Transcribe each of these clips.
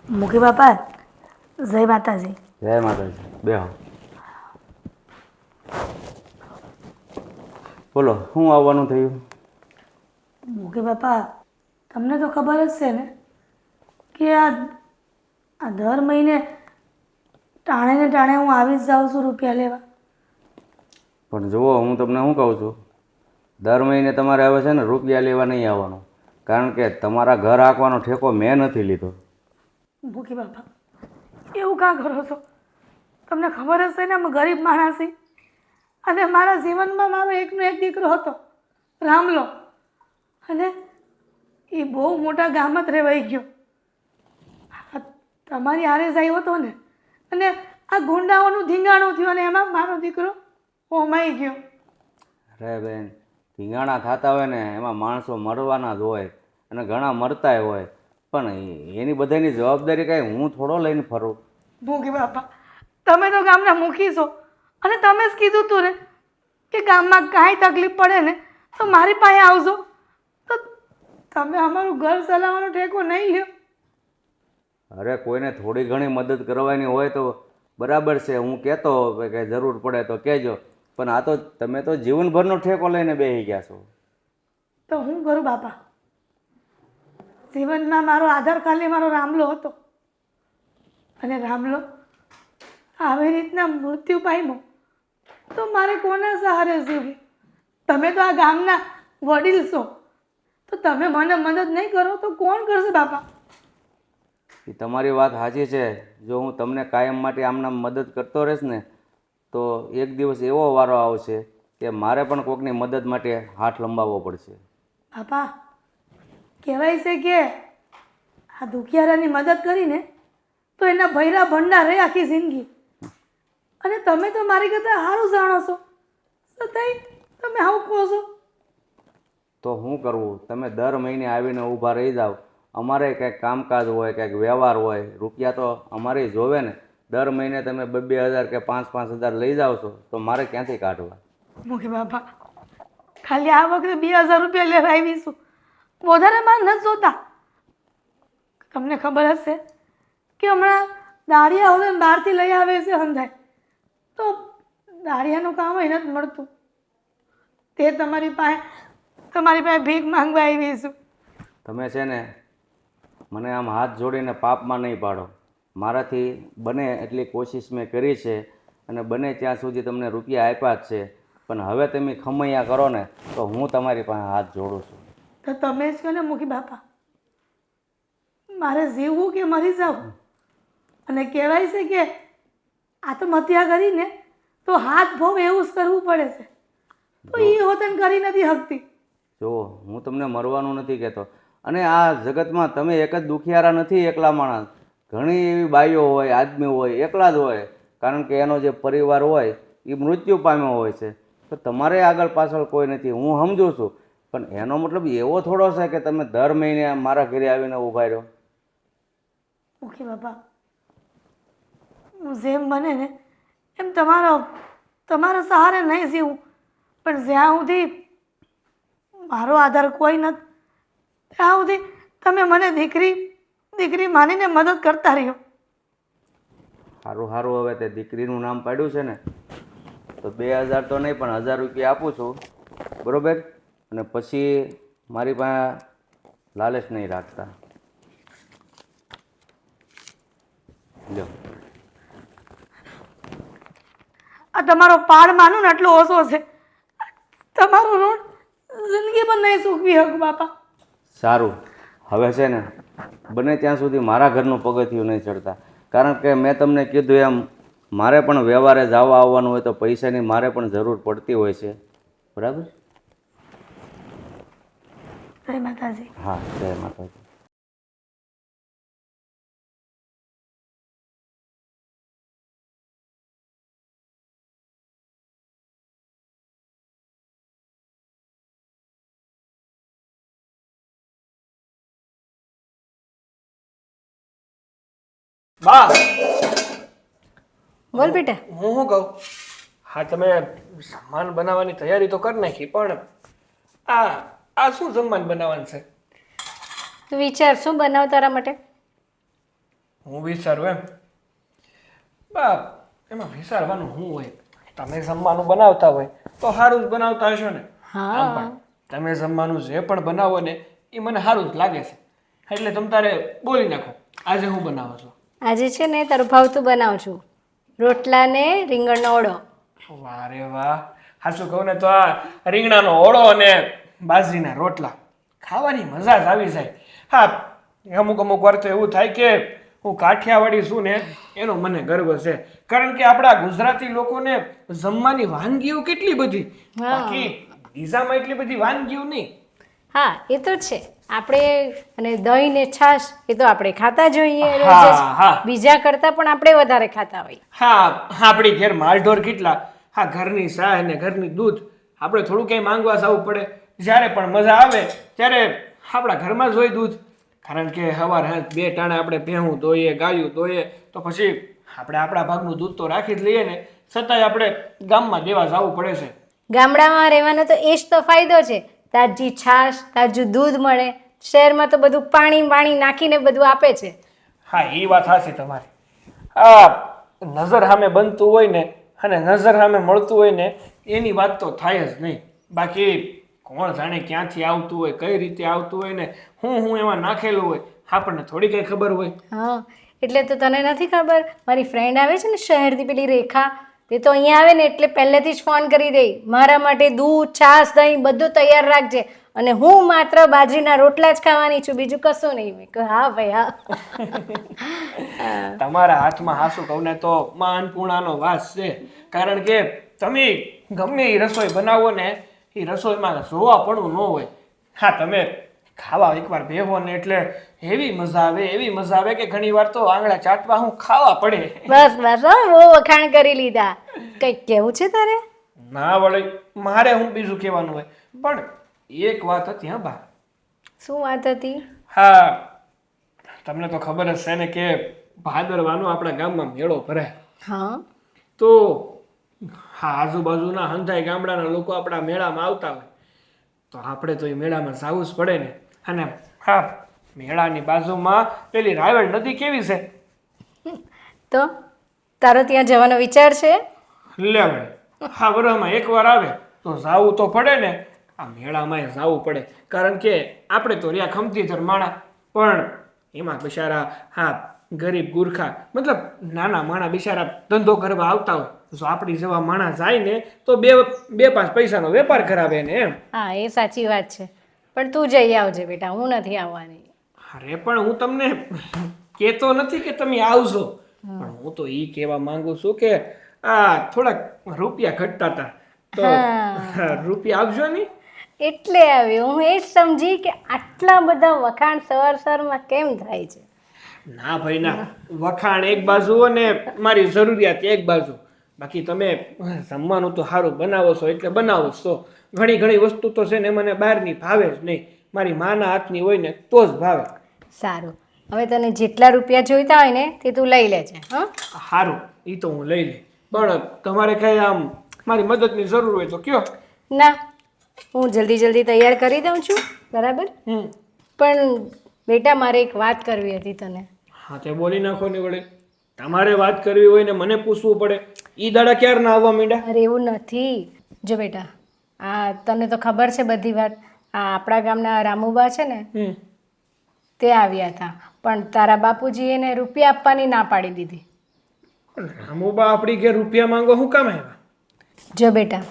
મૂકી બાપા, જય માતાજી. જય માતાજી. બેહો. બોલો, શું આવવાનું થયું? મૂકી બાપા, તમને તો ખબર જ છે ને કે આ દર મહિને ટાણે ને ટાણે હું આવી જ જાઉં છું રૂપિયા લેવા. પણ જુઓ, હું તમને શું કહું છું, દર મહિને તમારે હવે છે ને રૂપિયા લેવા નહીં આવવાનું, કારણ કે તમારા ઘર આંકવાનો ઠેકો મેં નથી લીધો. મૂકી બાપા, એવું કાં કરો છો? તમને ખબર હશે ને અમે ગરીબ માણસ છીએ અને મારા જીવનમાં મારો એકનો એક દીકરો હતો, રામલો, અને એ બહુ મોટા ગામમાં જ રહેવાઈ ગયો. આ તમારી હારે જ આવ્યો હતો ને, અને આ ગુંડાઓનું ધીંગાણું થયું અને એમાં મારો દીકરો હોમાઈ ગયો. અરે બેન, ધીંગાણા થતા હોય ને એમાં માણસો મરવાના જ હોય અને ઘણા મરતાય હોય, પણ એની બધાની જવાબદારી કાંઈ હું થોડો લઈને ફરું. મૂકી બાપા, તમે તો ગામના મૂકી છો અને તમે જ કીધું તું ને કે ગામમાં કાંઈ તકલીફ પડે ને તો મારી પાસે આવજો. તો તમે અમારું ઘર ચલાવવાનો ઠેકો નહીં લ્યો. અરે કોઈને થોડી ઘણી મદદ કરવાની હોય તો બરાબર છે, હું કહેતો કે જરૂર પડે તો કહેજો, પણ આ તો તમે તો જીવનભરનો ઠેકો લઈને બેસી ગયા છો. તો હું કરું બાપા? જીવનમાં મારો આધાર ખાલી મારો રામલો હતો અને રામલો આવી રીતના મૃત્યુ પામ્યો તો મારે કોના સહારે જીવવું? તમે તો આ ગામના વડીલ છો, તો તમે મને મદદ નહીં કરો તો કોણ કરશે બાપા? એ તમારી વાત સાચી છે. જો હું તમને કાયમ માટે આમના મદદ કરતો રહીશ ને તો એક દિવસ એવો વારો આવશે કે મારે પણ કોઈકની મદદ માટે હાથ લંબાવવો પડશે. બાપા, કહેવાય છે કે આ દુખિયારાની મદદ કરીને તો એના ભૈરા ભંડાર રહે આખી જિંદગી. અને તમે તો મારી કરતાં સારું જાણો છો, છતાંય તમે આવું કહો છો. તો શું કરવું? તમે દર મહિને આવીને ઊભા રહી જાઓ. અમારે કંઈક કામકાજ હોય, કંઈક વ્યવહાર હોય, રૂપિયા તો અમારે જોવે ને. દર મહિને તમે 2,000 કે 5,000 લઈ જાઓ છો તો મારે ક્યાંથી કાઢવા? મૂકી બાપા, ખાલી આ વખતે 2,000 રૂપિયા લેવા આવીશું, વધારે માર નથી જોતા. તમને ખબર હશે કે હમણાં દાળિયા હવે બહારથી લઈ આવે છે હંધાય, તો દાળિયાનું કામ હોય નથી મળતું, તે તમારી પાસે ભીખ માંગવા આવીશું. તમે છે ને મને આમ હાથ જોડીને પાપમાં નહીં પાડો. મારાથી બને એટલી કોશિશ મેં કરી છે અને બને ત્યાં સુધી તમને રૂપિયા આપ્યા જ છે, પણ હવે તમે ખમૈયા કરો ને તો હું તમારી પાસે હાથ જોડું છું. તો તમે જ કહો ને મૂકી બાપા, મારે જીવવું કે મરી જવું? અને કહેવાય છે કે આત્મહત્યા કરીને તો હાથ ભવ એવું જ કરવું પડે છે, તો એ હોતન કરી નથી શકતી. જુઓ, હું તમને મરવાનું નથી કહેતો, અને આ જગતમાં તમે એક જ દુખિયારા નથી, એકલા માણસ. ઘણી એવી બાઈઓ હોય, આદમી હોય, એકલા જ હોય, કારણ કે એનો જે પરિવાર હોય એ મૃત્યુ પામ્યો હોય છે. તો તમારે આગળ પાછળ કોઈ નથી, હું સમજુ છું, પણ એનો મતલબ એવો થોડો છે કે તમે દર મહિને મારા ઘરે આવીને ઊભા રહ્યો. ઓકે બાપા, હું જેમ બને ને એમ તમારા સહારે નહીં જીવું, પણ જ્યાં સુધી મારો આધાર કોઈ નથી ત્યાં સુધી તમે મને દીકરી માનીને મદદ કરતા રહ્યો. સારું સારું, હવે તે દીકરીનું નામ પાડ્યું છે ને તો 2,000 તો નહીં પણ 1,000 રૂપિયા આપું છું, બરાબર? અને પછી મારી પાસે લાલચ નહીં રાખતા. લો, આ તમારો પાડ માનું ને એટલો ઓછો છે. તમારો ઋણ જિંદગીમાં નહીં ચૂકવી શકું બાપા. સારું, હવે છે ને બને ત્યાં સુધી મારા ઘરનું પગથિયું નહીં ચડતા, કારણ કે મેં તમને કીધું એમ મારે પણ વ્યવહારે જવા આવવાનું હોય તો પૈસાની મારે પણ જરૂર પડતી હોય છે, બરાબર? જય માતાજી. હા, જય માતાજી. બા, બોલ બેટા. હું શું કહું? હા, તમે સામાન બનાવવાની તૈયારી તો કરી નાખી, પણ આ શું સામાન બનાવવાનું છે? તું વિચાર શું બનાવ તારા માટે. હું વિચારું એમ બા એમાં વિચારવાનું શું હોય? તમે જમવાનું બનાવતા હોય તો સારું જ બનાવતા હશો ને? આમ પણ તમે જમવાનું જે પણ બનાવો ને એ મને સારું જ લાગે છે, એટલે તમ તારે બોલી નાખો આજે હું બનાવો છો. આજે છે ને તારું ભાવતું બનાવું છું, રોટલા ને રીંગણનો ઓળો. વાહ રે વાહ, સાચું કહું ને તો આ રીંગણાનો ઓળો અને બાજરીના રોટલા ખાવાની મજા જ આવી જાય. હા, અમુક અમુક વાર તો એવું થાય કે હું કાઠિયાવાડી છું ને એનો મને ગર્વ છે, કારણ કે આપણા ગુજરાતી લોકોને જમવાની વાનગીઓ કેટલી બધી, બાકી બીજામાં એટલી બધી વાનગીઓ નહીં. હા એ તો છે, આપણે અને દહીં ને છાશ એ તો આપણે ખાતા જોઈએ રોજ હા, જ. હા. બીજા કરતાં પણ આપણે વધારે ખાતા હોઈએ. હા, આપણી ઘેર માલઢોર કેટલા, હા ઘરની ચાહ ને ઘરની દૂધ આપણે થોડું ક્યાંય માંગવા જવું પડે, જ્યારે પણ મજા આવે ત્યારે આપણા ઘરમાં જ હોય દૂધ, કારણ કે સવાર સાંજ બે ટાણે આપણે ભેહું દોઈએ ગાયું દોઈએ તો પછી આપણે આપણા ભાગનું દૂધ તો રાખી જ લઈએ ને, છતાંય આપણે ગામમાં દેવા જવું પડે છે. ગામડામાં રહેવાનો તો એ જ તો ફાયદો છે, તાજી છાશ તાજું દૂધ મળે. શહેરમાં તો બધું પાણી નાખીને બધું આપે છે. હા એ વાત સાચી તમારી. આ નજર સામે બનતું હોય ને અને નજર સામે મળતું હોય ને એની વાત તો થાય જ નહીં, બાકી કોણ જાણે ક્યાંથી આવતું હોય, કઈ રીતે આવતું હોય ને હું એમાં નાખેલું હોય આપણને થોડી કઈ ખબર હોય. હા એટલે તો તને નથી ખબર, મારી ફ્રેન્ડ આવે છે ને શહેરથી, પેલી રેખા, તે તો અહીંયા આવે ને એટલે પહેલેથી જ ફોન કરી દે, મારા માટે દૂધ છાશ દહીં બધું તૈયાર રાખજે, અને હું માત્ર બાજરીના રોટલા જ ખાવાની છું, બીજું કશું નહીં. મેં કહ્યું હા ભાઈ હા. તમારા હાથમાં હાસુ કહું ને તો માં અન્નપૂર્ણાનો વાસ છે, કારણ કે તમે ગમે એ રસોઈ બનાવો ને એ રસોઈમાં જોવા પડવું ન હોય. હા, તમે ખાવા એકવાર બેહો ને એટલે એવી મજા આવે કે ઘણી વાર તો આંગળા ચાટવા હું ખાવા પડે. બસ બસ હો, બહુ વખાણ કરી લીધા. કંઈક કેવું છે તારે? ના વળી, મારે હું બીજું કહેવાનું હોય, પણ એક વાત હતી. હા બા. શું વાત હતી? હા, તમને તો ખબર જ છે ને કે ભાદરવાનો આપણા ગામમાં મેળો ભરાય. હા તો હા, આજુબાજુના હંધાઈ ગામડાના લોકો આપણા મેળામાં આવતા હોય તો આપણે તો એ મેળામાં જવું જ પડે ને. અને હા, મેળાની બાજુમાં પેલી રાયવડ નદી કેવી છે? તો તારો ત્યાં જવાનો વિચાર છે? લે વળે, હા વરસમાં એકવાર આવે તો જાવું તો પડે ને. આ મેળામાં જવું પડે, કારણ કે આપણે તો રહ્યા ખમતીધર માણા, પણ એમાં બિચારા હા ગરીબ ગુરખા મતલબ નાના માણા બિચારા ધંધો કરવા આવતા હોય, જો આપણી જેવા માણા જાય ને તો બે પાંચ પૈસાનો વેપાર કરાવે ને એમ. હા એ સાચી વાત છે, પણ તું જઈ આવજે બેટા, હું નથી આવવાની. અરે પણ હું તમને કહેતો નથી કે તમે આવજો, પણ હું તો ઈ કહેવા માંગુ છું કે આ થોડાક રૂપિયા ઘટતા હતા તો રૂપિયા આપજો ને. એટલે આવ્યો હું, એ જ સમજી કે આટલા બધા વખાણ સવારમાં કેમ થાય છે. ના ભાઈ ના, વખાણ એક બાજુ અને મારી જરૂરિયાત એક બાજુ. બાકી તમે જમવાનું તો સારું બનાવો છો એટલે બનાવો છો. ઘણી વસ્તુ તો છે ને મને બહારની ભાવે જ નહીં, મારી માના હાથની હોય ને તો જ ભાવે. સારું, હવે તને જેટલા રૂપિયા જોઈતા હોય ને તે તું લઈ લેજે. હા સારું, એ તો હું લઈ લઈ, પણ તમારે કઈ આમ મારી મદદની જરૂર હોય તો કયો. ના, હું જલ્દી તૈયાર કરી દઉં છું, બરાબર. પણ બેટા મારે એક વાત કરવી હતી તને. હા તે બોલી નાખો ને વળે, તમારે વાત કરવી હોય ને મને પૂછવું પડે, ઈ દાડા ક્યારે ના આવવા માંડ્યા? અરે એવું નથી, જો બેટા આ તને તો ખબર છે બધી વાત, આ આપણા ગામના રામુબા છે ને તે આવ્યા હતા, પણ તારા બાપુજી એને રૂપિયા આપવાની ના પાડી દીધી. રામુબા આપણી ઘેર રૂપિયા માંગવા શું કામ આવ્યા? જો બેટા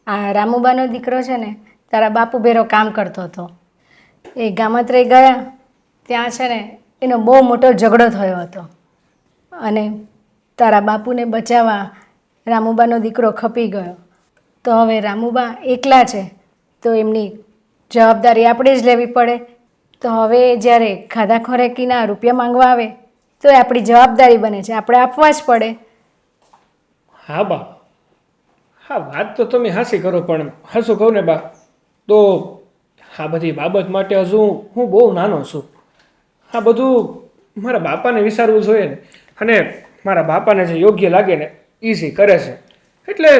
આ રામુબાનો દીકરો છે ને તારા બાપુ ભેરો કામ કરતો હતો, એ ગામત્રે ગયા ત્યાં છે ને એનો બહુ મોટો ઝઘડો થયો હતો, અને તારા બાપુને બચાવવા રામુબાનો દીકરો ખપી ગયો. તો હવે રામુબા એકલા છે તો એમની જવાબદારી આપણે જ લેવી પડે. તો હવે જ્યારે ખાધા ખોરાકીના રૂપિયા માંગવા આવે તો એ આપણી જવાબદારી બને છે, આપણે આપવા જ પડે. હા બા, હા વાત તો તમે હાસી કરો, પણ હાસું કહું ને બા તો આ બધી બાબત માટે હજુ હું બહુ નાનો છું. આ બધું મારા બાપાને વિચારવું જોઈએ ને, અને મારા બાપાને જે યોગ્ય લાગે ને એ કરે છે, એટલે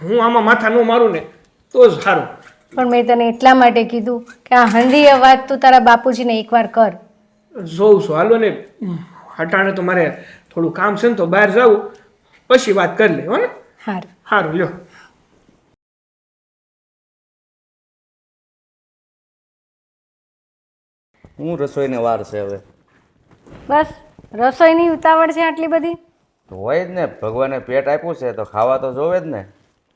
હું આમાં માથા ન મારું ને તો જ સારું. પણ મેં તને એટલા માટે કીધું કે આ હંધી વાત તું તારા બાપુજીને એકવાર કર. જોઉં છું, હાલો ને અટાણે તો મારે થોડું કામ છે ને તો બહાર જાવું, પછી વાત કરી લે હો ને. સારું. સારું લ્યો. હું રસોઈને વાર છે હવે. બસ રસોઈની ઉતાવળ છે આટલી બધી? તો હોય જ ને, ભગવાને પેટ આપ્યું છે તો ખાવા તો જોવે જ ને.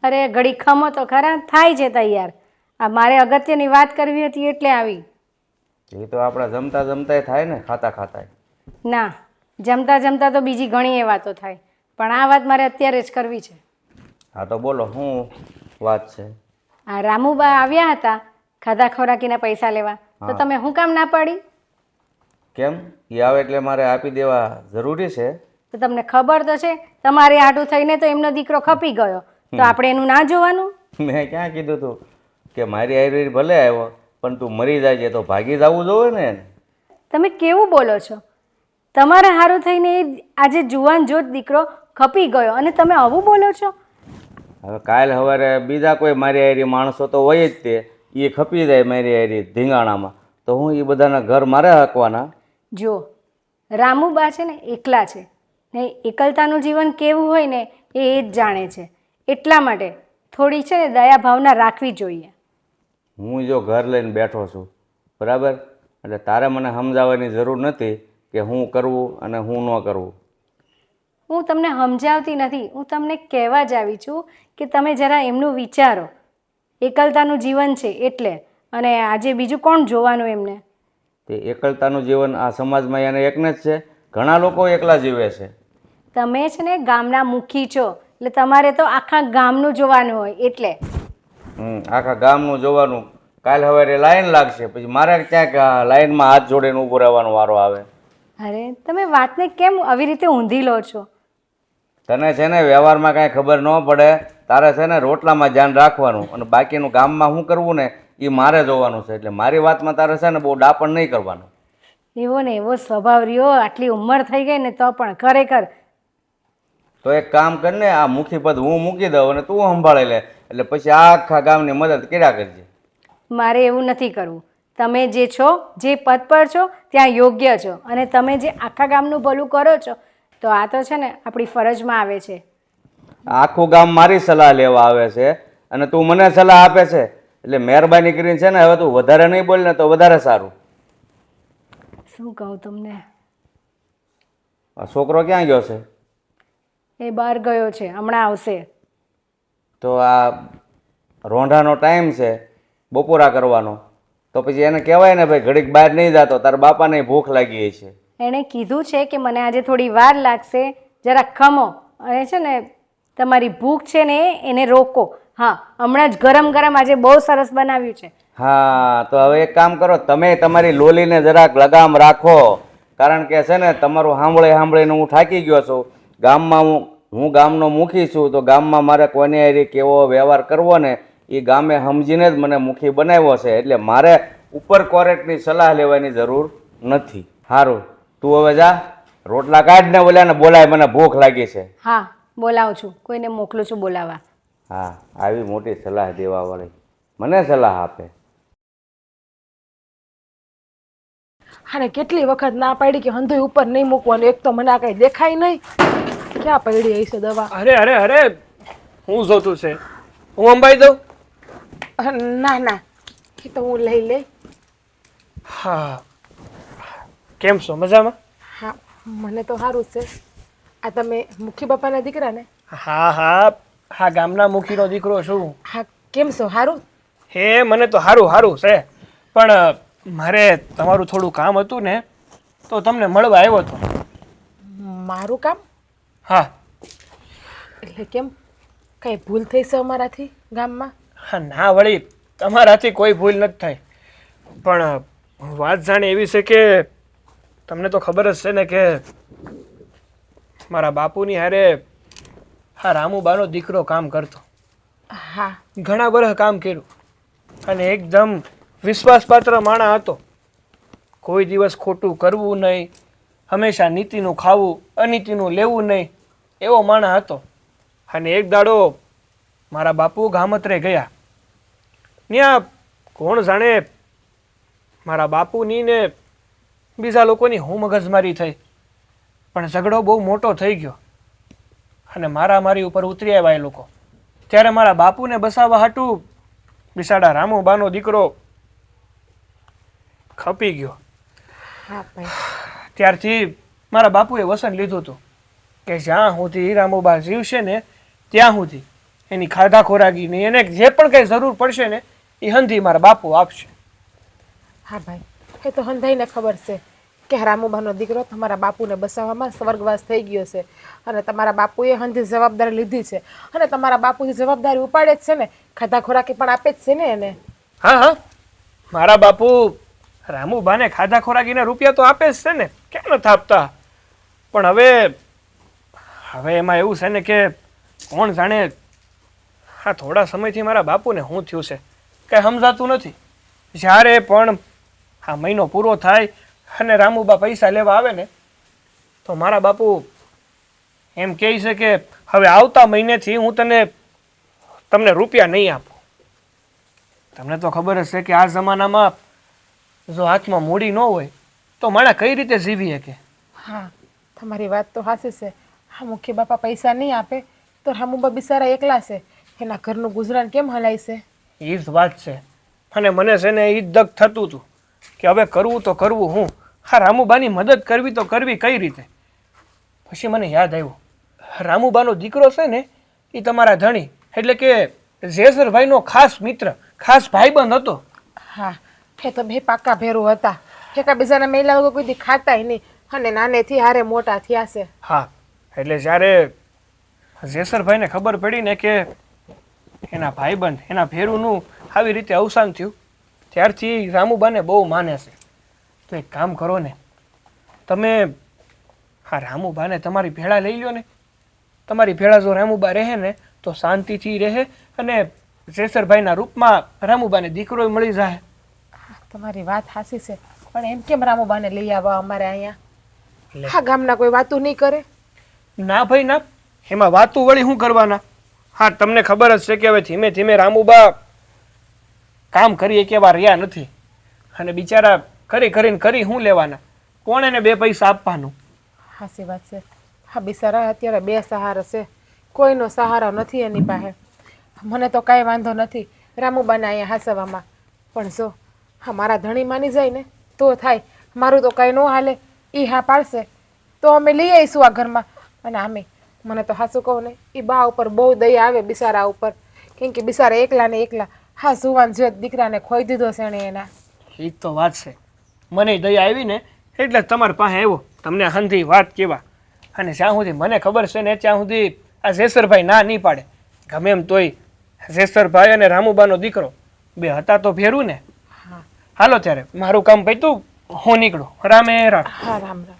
અરે ઘડી ખમો તો ખરા, થાય છે તૈયાર. આ મારે અગત્યની વાત કરવી હતી એટલે આવી. એ તો આપણે જમતા જમતાય થાય ને, ખાતા ખાતાય. ના, જમતા જમતા તો બીજી ઘણી એ વાતો થાય, પણ આ વાત મારે અત્યારે જ કરવી છે. હા તો બોલો, શું વાત છે? આ રામુબા આવ્યા હતા ખાધા ખોરાકીના પૈસા લેવા, તો હા. તમે શું કામ ના પાડી? કેમ? એ આવે એટલે મારે આપી દેવા જરૂરી છે? તો તમને ખબર તો છે તમારે આટું થઈને તો એમનો દીકરો ખપી ગયો, તો આપણે એનું ના જોવાનું? મેં ક્યાં કીધું તું કે મારી હારી ભલે આવ્યો પણ તું મરી જાય છે તો ભાગી જવું જોવે ને એને. તમે કેવું બોલો છો? તમારે સારું થઈને આજે જુવાન જોત દીકરો ખપી ગયો અને તમે આવું બોલો છો? હવે કાલ સવારે બીજા કોઈ મારી હારી માણસો તો હોય જ, તે એ ખપી જાય મારી હારી ધીંગાણામાં, તો હું એ બધાના ઘર મારે હાંકવાના? જો રામુબા છે ને એકલા છે ને, એકલતાનું જીવન કેવું હોય ને એ જ જાણે છે. એટલા માટે થોડી છે ને દયા ભાવના રાખવી જોઈએ. હું જો ઘર લઈને બેઠો છું બરાબર, એટલે તારે મને સમજાવવાની જરૂર નથી કે હું કરવું અને હું ન કરવું. હું તમને સમજાવતી નથી, હું તમને કહેવા જ આવી છું કે તમે જરા એમનું વિચારો. એકલતાનું જીવન છે એટલે, અને આજે બીજું કોણ જોવાનું એમને? તે એકલતાનું જીવન આ સમાજમાં એને એકને જ છે? ઘણા લોકો એકલા જીવે છે. તમે છે ને ગામના મુખી છો એટલે તમારે તો આખા ગામનું જોવાનું હોય એટલે. આખા ગામનું જોવાનું. કાલ સવારે લાઈન લાગશે, પછી મારે ક્યાંક લાઈનમાં હાથ જોડીને ઊભો રહેવાનો વારો આવે. અરે તમે વાતને કેમ આવી રીતે ઊંધી લો છો? તને છે ને વ્યવહારમાં કાંઈ ખબર ન પડે. તારે છે ને રોટલામાં ધ્યાન રાખવાનું અને બાકીનું ગામમાં શું કરવું ને એ મારે જોવાનું છે. એટલે મારી વાતમાં તારે છે ને બહુ ડાપણ નહીં કરવાનું. એવો ને એવો સ્વભાવ રહ્યો, આટલી ઉંમર થઈ ગઈ ને તો પણ ખરેખર. તો એક કામ કર ને, આ મુખી પદ હું મૂકી દઉં અને તું સંભાળી લે, એટલે પછી આખા ગામની મદદ કર્યા કરજે. મારે એવું નથી કરવું. તમે જે છો, જે પદ પર છો ત્યાં યોગ્ય છો, અને તમે જે આખા ગામનું ભલું કરો છો તો આ તો છે ને આપણી ફરજમાં આવે છે. આખું ગામ મારી સલાહ લેવા આવે છે અને તું મને સલાહ આપે છે, એટલે મહેરબાની કરીને છે ને હવે તું વધારે નહીં બોલ ને તો વધારે સારું. શું કહું તમને? આ છોકરો ક્યાં ગયો છે? એ બહાર ગયો છે, હમણાં આવશે. તો આ રોંઢાનો ટાઈમ છે બપોરા કરવાનો, તો પછી એને કહેવાય ને ભાઈ ઘડીક બહાર નહીં જતો, તારા બાપાને ભૂખ લાગી છે. એણે કીધું છે કે મને આજે થોડી વાર લાગશે, જરા ખમો, અને છે ને તમારી ભૂખ છે ને એને રોકો. હા, હમણાં જ ગરમ ગરમ આજે બહુ સરસ બનાવ્યું છે. હા, તો હવે એક કામ કરો, તમે તમારી લોલીને જરાક લગામ રાખો, કારણ કે છે ને તમારું સાંભળીને હું થાકી ગયો છું. ગામમાં હું ગામનો મુખી છું, તો ગામમાં મારે કોઈને હારે કેવો વ્યવહાર કરવો ને એ ગામે સમજીને જ મને મુખી બનાવ્યો છે, એટલે મારે ઉપર કોરેટની સલાહ લેવાની જરૂર નથી. સારું, તું હવે જા, રોટલા કાઢને ઓલાને બોલાય, મને ભૂખ લાગી છે. હા, બોલાવું છું, કોઈને મોકલું છું બોલાવવા. હા, આવી મોટી સલાહ દેવાવાળી મને સલાહ આપે. અને કેટલી વખત ના પાડી કે હંધુય ઉપર નહીં મૂકવાનું, એક તો મને આ કઈ દેખાય નહીં. ક્યાં પડી હશે દવા? અરે અરે અરે, હું જોતું છે, હું અંબાઈ દઉં? ના ના, એ તો હું લઈ લઈ. હા, કેમ છો? મજામાં? હા, મને તો સારું છે. આ તમે મુખી બાપાના દીકરા ને? હા હા, હા ગામના મુખીનો દીકરો છું. હા, કેમ છો? સારું? હે, મને તો સારું સારું છે, પણ મારે તમારું થોડું કામ હતું ને તો તમને મળવા આવ્યો હતો. મારું કામ? હા. એટલે કેમ, કઈ ભૂલ થઈ છે અમારાથી ગામમાં? હા ના વળી, તમારાથી કોઈ ભૂલ નથી થઈ, પણ વાત જાણે એવી છે કે તમને તો ખબર જ છે ને કે મારા બાપુની હારે હા રામુબાનો દીકરો કામ કરતો. હા. ઘણા વર્ષ કામ કર્યું અને એકદમ વિશ્વાસપાત્ર માણસ હતો. કોઈ દિવસ ખોટું કરવું નહીં, હંમેશા નીતિનું ખાવું, અનીતિનું લેવું નહીં, એવો માણસ હતો. અને એક દાડો મારા બાપુ ગામત્રે ગયા, ત્યાં કોણ જાણે મારા બાપુની ને બીજા લોકોની હું મગજમારી થઈ પણ ઝઘડો બહુ મોટો થઈ ગયો અને મારી ઉપર ઉતરી આવ્યા એ લોકો. ત્યારે મારા બાપુને બસાવવા હાટું બિસાડા રામુબાનો દીકરો ખપી ગયો. હા ભાઈ, ત્યારથી મારા બાપુએ વસન લીધું હતું કે જ્યાં સુધી રામુબા જીવશે ને ત્યાં સુધી એની ખાધા ખોરાકીની એને જે પણ કંઈ જરૂર પડશે ને એ હંધી મારા બાપુ આપશે. હા ભાઈ, એ તો હંધાઈને ખબર છે કે રામુબાનો દીકરો તમારા બાપુને બસાવવામાં સ્વર્ગવાસ થઈ ગયો છે અને તમારા બાપુએ હંધી જવાબદારી લીધી છે અને તમારા બાપુ જે જવાબદારી ઉપાડે જ છે ને, ખાધા ખોરાકી પણ આપે જ છે ને એને. હા હા, મારા બાપુ રામુબાને ખાધા ખોરાકીના રૂપિયા તો આપે જ છે ને, કેમ નથી આપતા? પણ હવે એમાં એવું છે ને કે કોણ જાણે હા થોડા સમયથી મારા બાપુને શું થયું છે કંઈ સમજાતું નથી. જ્યારે પણ આ મહિનો પૂરો થાય અને રામુબા પૈસા લેવા આવે ને તો મારા બાપુ એમ કહે છે કે હવે આવતા મહિનેથી હું તમને રૂપિયા નહીં આપું. તમને તો ખબર જ છે કે આ જમાનામાં જો હાથમાં મૂડી ન હોય તો માણા કઈ રીતે જીવી શકે? હા, તમારી વાત તો સાચી છે. હા, મુખી બાપા પૈસા નહીં આપે તો રામુબા બિચારા એકલા છે, એના ઘરનું ગુજરાન કેમ હલાય છે? એ જ વાત છે. અને મને છે ને એ જ દગ થતું હતું કે હવે કરવું તો કરવું હું. હા, રામુબાની મદદ કરવી તો કરવી કઈ રીતે? પછી મને યાદ આવ્યું, રામુબાનો દીકરો છે ને એ તમારા ધણી એટલે કે જેસરભાઈનો ખાસ મિત્ર, ખાસ ભાઈબંધ હતો. હા, એ તો બે પાકા ભેરું હતા, એકાબીજાના મેલા વગર કોઈ દી ખાતાય નહીં અને નાનેથી હારે મોટા થયા છે. હા, એટલે જ્યારે જેસરભાઈને ખબર પડી ને કે એના ભાઈબંધ એના ભેરુનું આવી રીતે અવસાન થયું ત્યારથી રામુબાને બહુ માને છે. તો એક કામ કરો ને, તમે હા રામુબાને તમારી ભેળા લઈ લો ને. તમારી ભેળા જો રામુબા રહે ને તો શાંતિથી રહે અને જેસરભાઈના રૂપમાં રામુબાને દીકરો મળી જાય. તમારી વાત સાચી છે, પણ એમ કેમ રામુબાને લઈ આવવા અમારે અહીંયા? હા, ગામના કોઈ વાતું નહીં કરે? ના ભાઈ ના, એમાં વાતું વળી શું કરવાના? હા, તમને ખબર જ છે કે હવે ધીમે ધીમે રામુબા કામ કરીએ કેવા રહ્યા નથી અને બિચારા કરી શું લેવાના? કોણ એને બે પૈસા આપવાનું? સાચી વાત છે. હા, બિચારા અત્યારે બે સહારા છે, કોઈનો સહારો નથી એની પાસે. મને તો કાંઈ વાંધો નથી રામુબાને અહીંયા હાસવામાં, પણ જો હા મારા ધણી માની જાય ને તો થાય. મારું તો કાંઈ ન હાલે, એ હા પાડશે તો અમે લઈ આવીશું આ ઘરમાં. અને આમે મને તો હાસું કહું ને, એ બા ઉપર બહુ દયા આવે બિચારા ઉપર, કેમ કે બિચારા એકલા ને એકલા હા સુવાન જે દીકરાને ખોઈ દીધો છે એણે એના. એ તો વાત છે, મને દયા આવી ને એટલે તમારી પાસે આવ્યો તમને હંધી વાત કેવા. અને જ્યાં સુધી મને ખબર છે ને ત્યાં સુધી આ જેસરભાઈ ના નહીં પાડે. ગમે એમ તોય જેસરભાઈ અને રામુબાનો દીકરો બે હતા તો ભેરું ને. હાલો ત્યારે મારું કામ પત્યું, હું નીકળું. રામે રામ. હા, રામ રામ.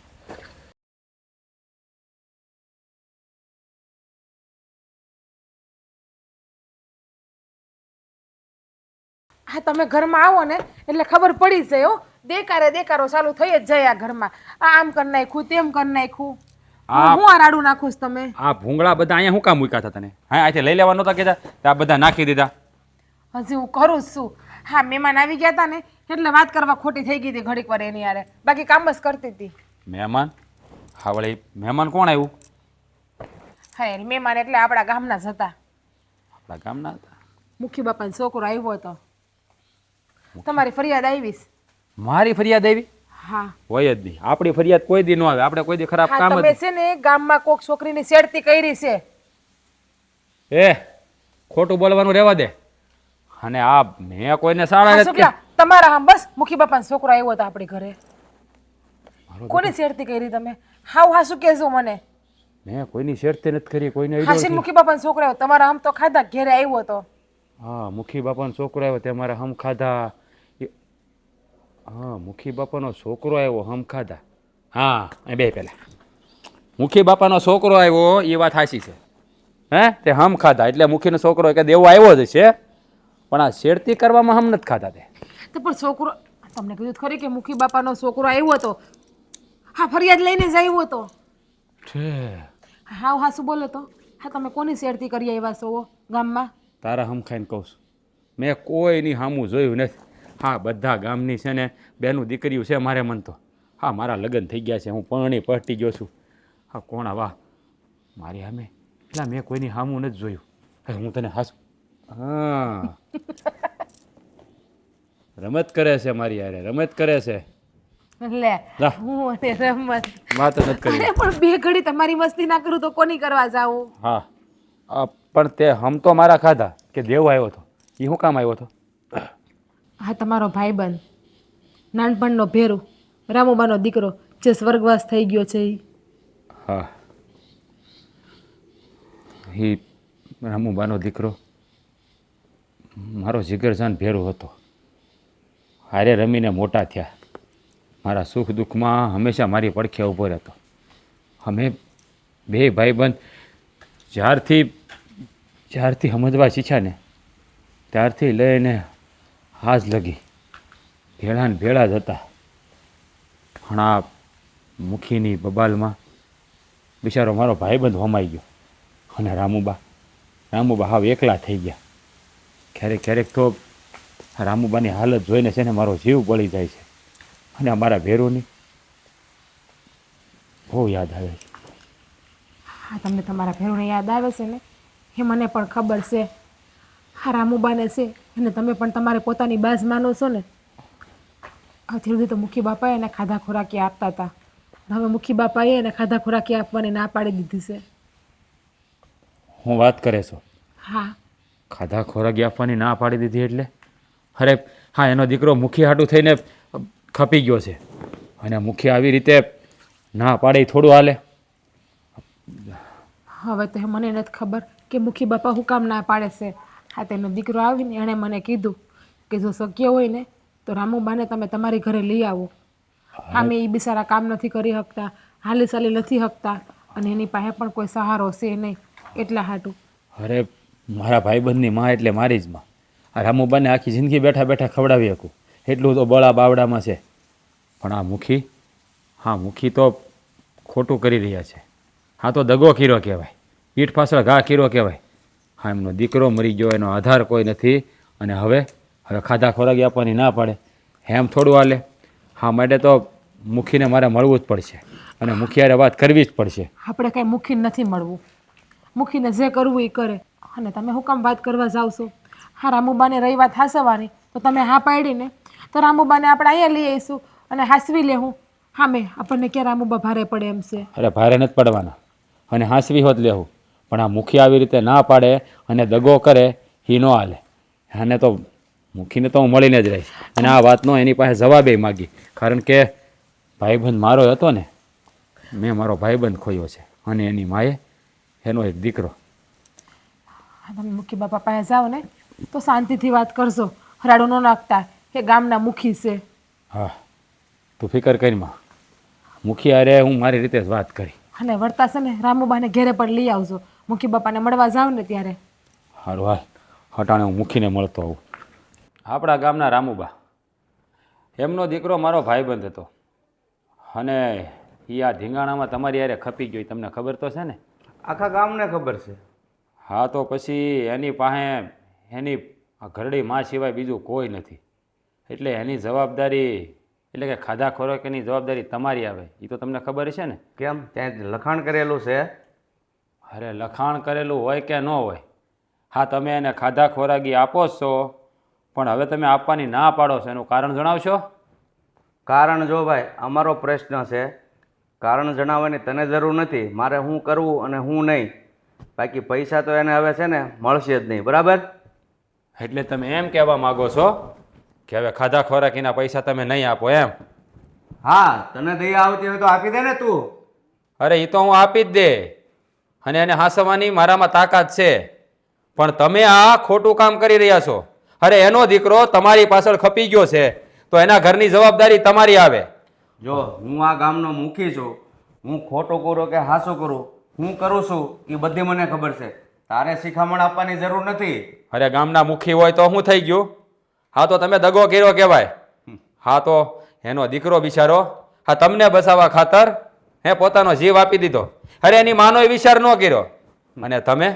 હા, તમે ઘરમાં આવો ને એટલે ખબર પડી જ જાય. દેકારો ચાલુ થઈ જ જાય આ ઘરમાં. આ આમ કરી નાખ્યું, તેમ કરી નાખ્યું. હું આ રાડું નાખું છું તમે? આ ભૂંગળા બધા અહીંયા શું કામ મૂક્યા હતા તને? હા, અહીંથી લઈ લેવા નહોતા કહેતા? આ બધા નાખી દીધા. હજી હું કરું જ છું. હા, મહેમાન આવી ગયા હતા ને એટલે વાત કરવા ખોટી થઈ ગઈ હતી ઘડીક વાર એની યારે, બાકી કામ જ કરતી હતી. મહેમાન? હા વળી મહેમાન કોણ આવ્યું? હા, એ મહેમાન એટલે આપણા ગામના જ હતા. આપણા ગામના હતા? મુખી બાપાનો છોકરો આવ્યો હતો. તમારી ફરિયાદ આવીશ. મારી ફરિયાદ આવી? હા. હોય જ નહીં, આપણી ફરિયાદ કોઈ દી ન આવે. આપણે કોઈ દી ખરાબ હા, કામ તમે જ છે ને ગામમાં કોક છોકરીની છેડતી કરી છે. એ ખોટું બોલવાનું રહેવા દે. અને આ મેં કોઈને શાળા હા, નથી શુક્લા, તમારા આમ બસ મુખી બાપાનો છોકરો આવ્યો હતો આપણી ઘરે. કોની છેડતી કરી તમે? હાવ હા શું કહેજો મને? મેં કોઈની શેરતી નથી કરી, કોઈને હાશી મુખી બાપાનો છોકરો આવ્યો, તમારા આમ તો ખાધા ઘેરે આવ્યો હતો. હા, મુખી બાપાનો છોકરો આવ્યો તે મારા હમ ખાધા. હા, મુખી બાપાનો છોકરો આવ્યો હમ ખાધા. હા, એ બે પહેલા મુખી બાપાનો છોકરો આવ્યો એ વાત સાચી છે. હે તે હમ ખાધા એટલે મુખીનો છોકરો કે દેવો આવ્યો જ છે, પણ આ શેરતી કરવામાં હમ નથી ખાધા તે. તો પણ છોકરો તમને કીધું તો ખરી કે મુખી બાપાનો છોકરો આવ્યો હતો. હા, ફરિયાદ લઈને જ આવ્યો હતો. હા, શું બોલો તો? હા, તમે કોની શેરતી કરી આવ્યા છો ગામમાં? તારા હમ ખાઈને કહું છું, મેં કોઈની સામું જોયું નથી. હા, બધા ગામની છે ને બેનું દીકરીઓ છે મારે મન તો. હા, મારા લગ્ન થઈ ગયા છે, હું પરણી પહટી ગયો છું. હા કોણ આવા મારી સામે એટલે મેં કોઈની સામું નથી જોયું. હવે હું તને હાસું. હા રમત કરે છે મારી યારે, રમત કરે છે. લે લા. હું અને રમત. વાત નથી કરી. અરે પણ બે ઘડી તમારી મસ્તી ના કરું તો કોની કરવા જાવું? હા પણ તે હમ તો મારા ખાધા કે દેવ આવ્યો હતો. એ શું કામ આવ્યો હતો? હા તમારો ભાઈબંધ નાનપણનો ભેરું રામુબાનો દીકરો જે સ્વર્ગવાસ થઈ ગયો છે ઈ. હા એ રામુબાનો દીકરો મારો જીગરજાન ભેરો હતો. હારે રમીને મોટા થયા. મારા સુખ દુઃખમાં હંમેશા મારી પડખે ઊભો રહેતો. અમે બે ભાઈબંધ જ્યારથી સમજવા શીખ્યા ને ત્યારથી લઈને હાજ લગી ભેળા ને ભેળા જ હતા. પણ આ મુખીની બબાલમાં બિચારો મારો ભાઈબંધ હોમાઈ ગયો અને રામુબા હાવ એકલા થઈ ગયા. ક્યારેક ક્યારેક તો રામુબાની હાલત જોઈને છે ને મારો જીવ બળી જાય છે અને અમારા ભેરુની બહુ યાદ આવે છે. હા તમને તમારા ભેરુને યાદ આવે છે ને એ મને પણ ખબર છે. હા રામુબાને છે અને તમે પણ તમારે પોતાની બાજ માનો છો ને. ધીરે ધીરે તો મુખી બાપાએ એને ખાધા ખોરાકી આપતા હતા. હવે મુખી બાપાએ એને ખાધા ખોરાકી આપવાની ના પાડી દીધી છે. હું વાત કરે છો? હા ખાધા ખોરાકી આપવાની ના પાડી દીધી એટલે? અરે હા એનો દીકરો મુખી હાટું થઈને ખપી ગયો છે અને મુખી આવી રીતે ના પાડે ઈ થોડું હાલે? હવે તો મને નથી ખબર કે મુખી બાપા હું કામ ના પાડે છે. હા તેનો દીકરો આવીને એણે મને કીધું કે જો શક્ય હોય ને તો રામુબાને તમે તમારી ઘરે લઈ આવો. હા મેં એ બિચારા કામ નથી કરી શકતા, હાલી ચાલી નથી શકતા અને એની પાસે પણ કોઈ સહારો છે નહીં એટલા હાટું. અરે મારા ભાઈબંધની માં એટલે મારી જ માં. આ રામુબાને આખી જિંદગી બેઠા બેઠા ખવડાવી શકું એટલું તો બળા બાવડામાં છે. પણ આ મુખી તો ખોટું કરી રહ્યા છે. હા તો દગો કીરો કહેવાય, પીઠ પાછળ ઘા કીરો કહેવાય. હા એમનો દીકરો મરી ગયો, એનો આધાર કોઈ નથી અને હવે ખાધા ખોરાકી આપવાની ના પાડે એમ થોડું હાલે? હા માટે તો મુખીને મારે મળવું જ પડશે અને મુખિયારે વાત કરવી જ પડશે. આપણે કાંઈ મુખીને નથી મળવું. મુખીને જે કરવું એ કરે અને તમે હું કામ વાત કરવા જાવ છો? હા રામુબાને રહી વાત હાસવાની તો તમે હા પાડી ને તો રામુબાને આપણે અહીંયા લઈ આવીશું અને હાસવી લેવું. હા મેં આપણને ક્યાં રામુબા ભારે પડે એમ છે? અરે ભારે નથી પડવાના અને હાંસવી હોત લેવું. પણ આ મુખી આવી રીતે ના પાડે અને દગો કરે એ ન હાલે. આને તો મુખીને તો હું મળીને જ રહીશ અને આ વાતનો એની પાસે જવાબે માગી. કારણ કે ભાઈબંધ મારો હતો ને, મેં મારો ભાઈબંધ ખોયો છે અને એની માએ એનો એક દીકરો. હા તમે મુખી બાપા પાસે જાઓ ને તો શાંતિથી વાત કરજો. રાડો ન નાખતા કે ગામના મુખી છે. હા તું ફિકર કરીમાં. મુખી અરે હું મારી રીતે જ વાત કરી. અને વળતા છે ને રામુબાને ઘેરે પણ લઈ આવજો. મુખી બાપાને મળવા જાવ ને ત્યારે. સારું હાલ હટાણે હું મુખીને મળતો આવું. આપણા ગામના રામુબા એમનો દીકરો મારો ભાઈબંધ હતો અને એ આ ધીંગાણામાં તમારી યારે ખપી ગયો. તમને ખબર તો છે ને? આખા ગામને ખબર છે. હા તો પછી એની પાસે એની ઘરડી માં સિવાય બીજું કોઈ નથી. એટલે એની જવાબદારી એટલે કે ખાધા ખોરાકની જવાબદારી તમારી આવે. એ તો તમને ખબર છે ને? કેમ ત્યાં લખાણ કરેલું છે? અરે લખાણ કરેલું હોય કે ન હોય, હા તમે એને ખાધા ખોરાકી આપો જ છો પણ હવે તમે આપવાની ના પાડો છો એનું કારણ જણાવશો? કારણ જો ભાઈ અમારો પ્રશ્ન છે, કારણ જણાવવાની તને જરૂર નથી. મારે શું કરવું અને શું નહીં. બાકી પૈસા તો એને હવે છે ને મળશે જ નહીં, બરાબર? એટલે તમે એમ કહેવા માગો છો કે હવે ખાધા ખોરાકીના પૈસા તમે નહીં આપો એમ? હા તને દયા આવતી હોય તો આપી દે ને તું. અરે એ તો હું આપી જ દે અને એને હાંસવાની મારામાં તાકાત છે. પણ તમે આ ખોટું કામ કરી રહ્યા છો. અરે એનો દીકરો તમારી પાછળ ખપી ગયો છે તો એના ઘરની જવાબદારી તમારી આવે. જો હું આ ગામનો મુખી છું, હું ખોટું કરું કે હાસું કરું, હું કરું છું એ બધી મને ખબર છે. તારે શિખામણ આપવાની જરૂર નથી. અરે ગામના મુખી હોય તો શું થઈ ગયું? હા તો તમે દગો કર્યો કહેવાય. હા તો એનો દીકરો બિચારો હા તમને બસાવવા ખાતર પોતાનો જીવ આપી દીધો. અરે એની માનો વિચાર ન કર્યો અને તમે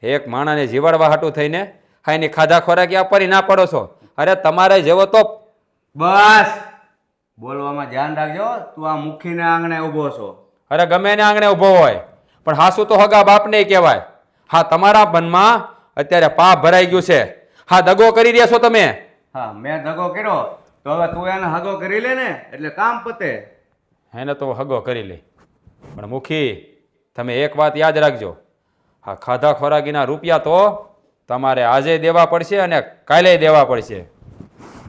એક માણાને જીવાડવા હાટું થઈને હા એની ખાધા ખોરાકી આપવાની ના પડો છો. અરે તમારે જેવો તો બસ બોલવામાં ધ્યાન રાખજો. તું આ મુખીને આંગણે ઊભો છો અરે ગમે એને આંગણે ઊભો હોય, પણ હાસુ તો હગા બાપને કહેવાય. હા, તમારા મનમાં અત્યારે પાપ ભરાઈ ગયું છે. હા, દગો કરી રહ્યા છો તમે. હા, મેં દગો કર્યો તો હવે તું એને હગો કરી લે ને, એટલે કામ પતે. એને તો હગો કરી લે, પણ મુખી તમે એક વાત યાદ રાખજો, આ ખાધા ખોરાકીના રૂપિયા તો તમારે આજે દેવા પડશે અને કાલે દેવા પડશે.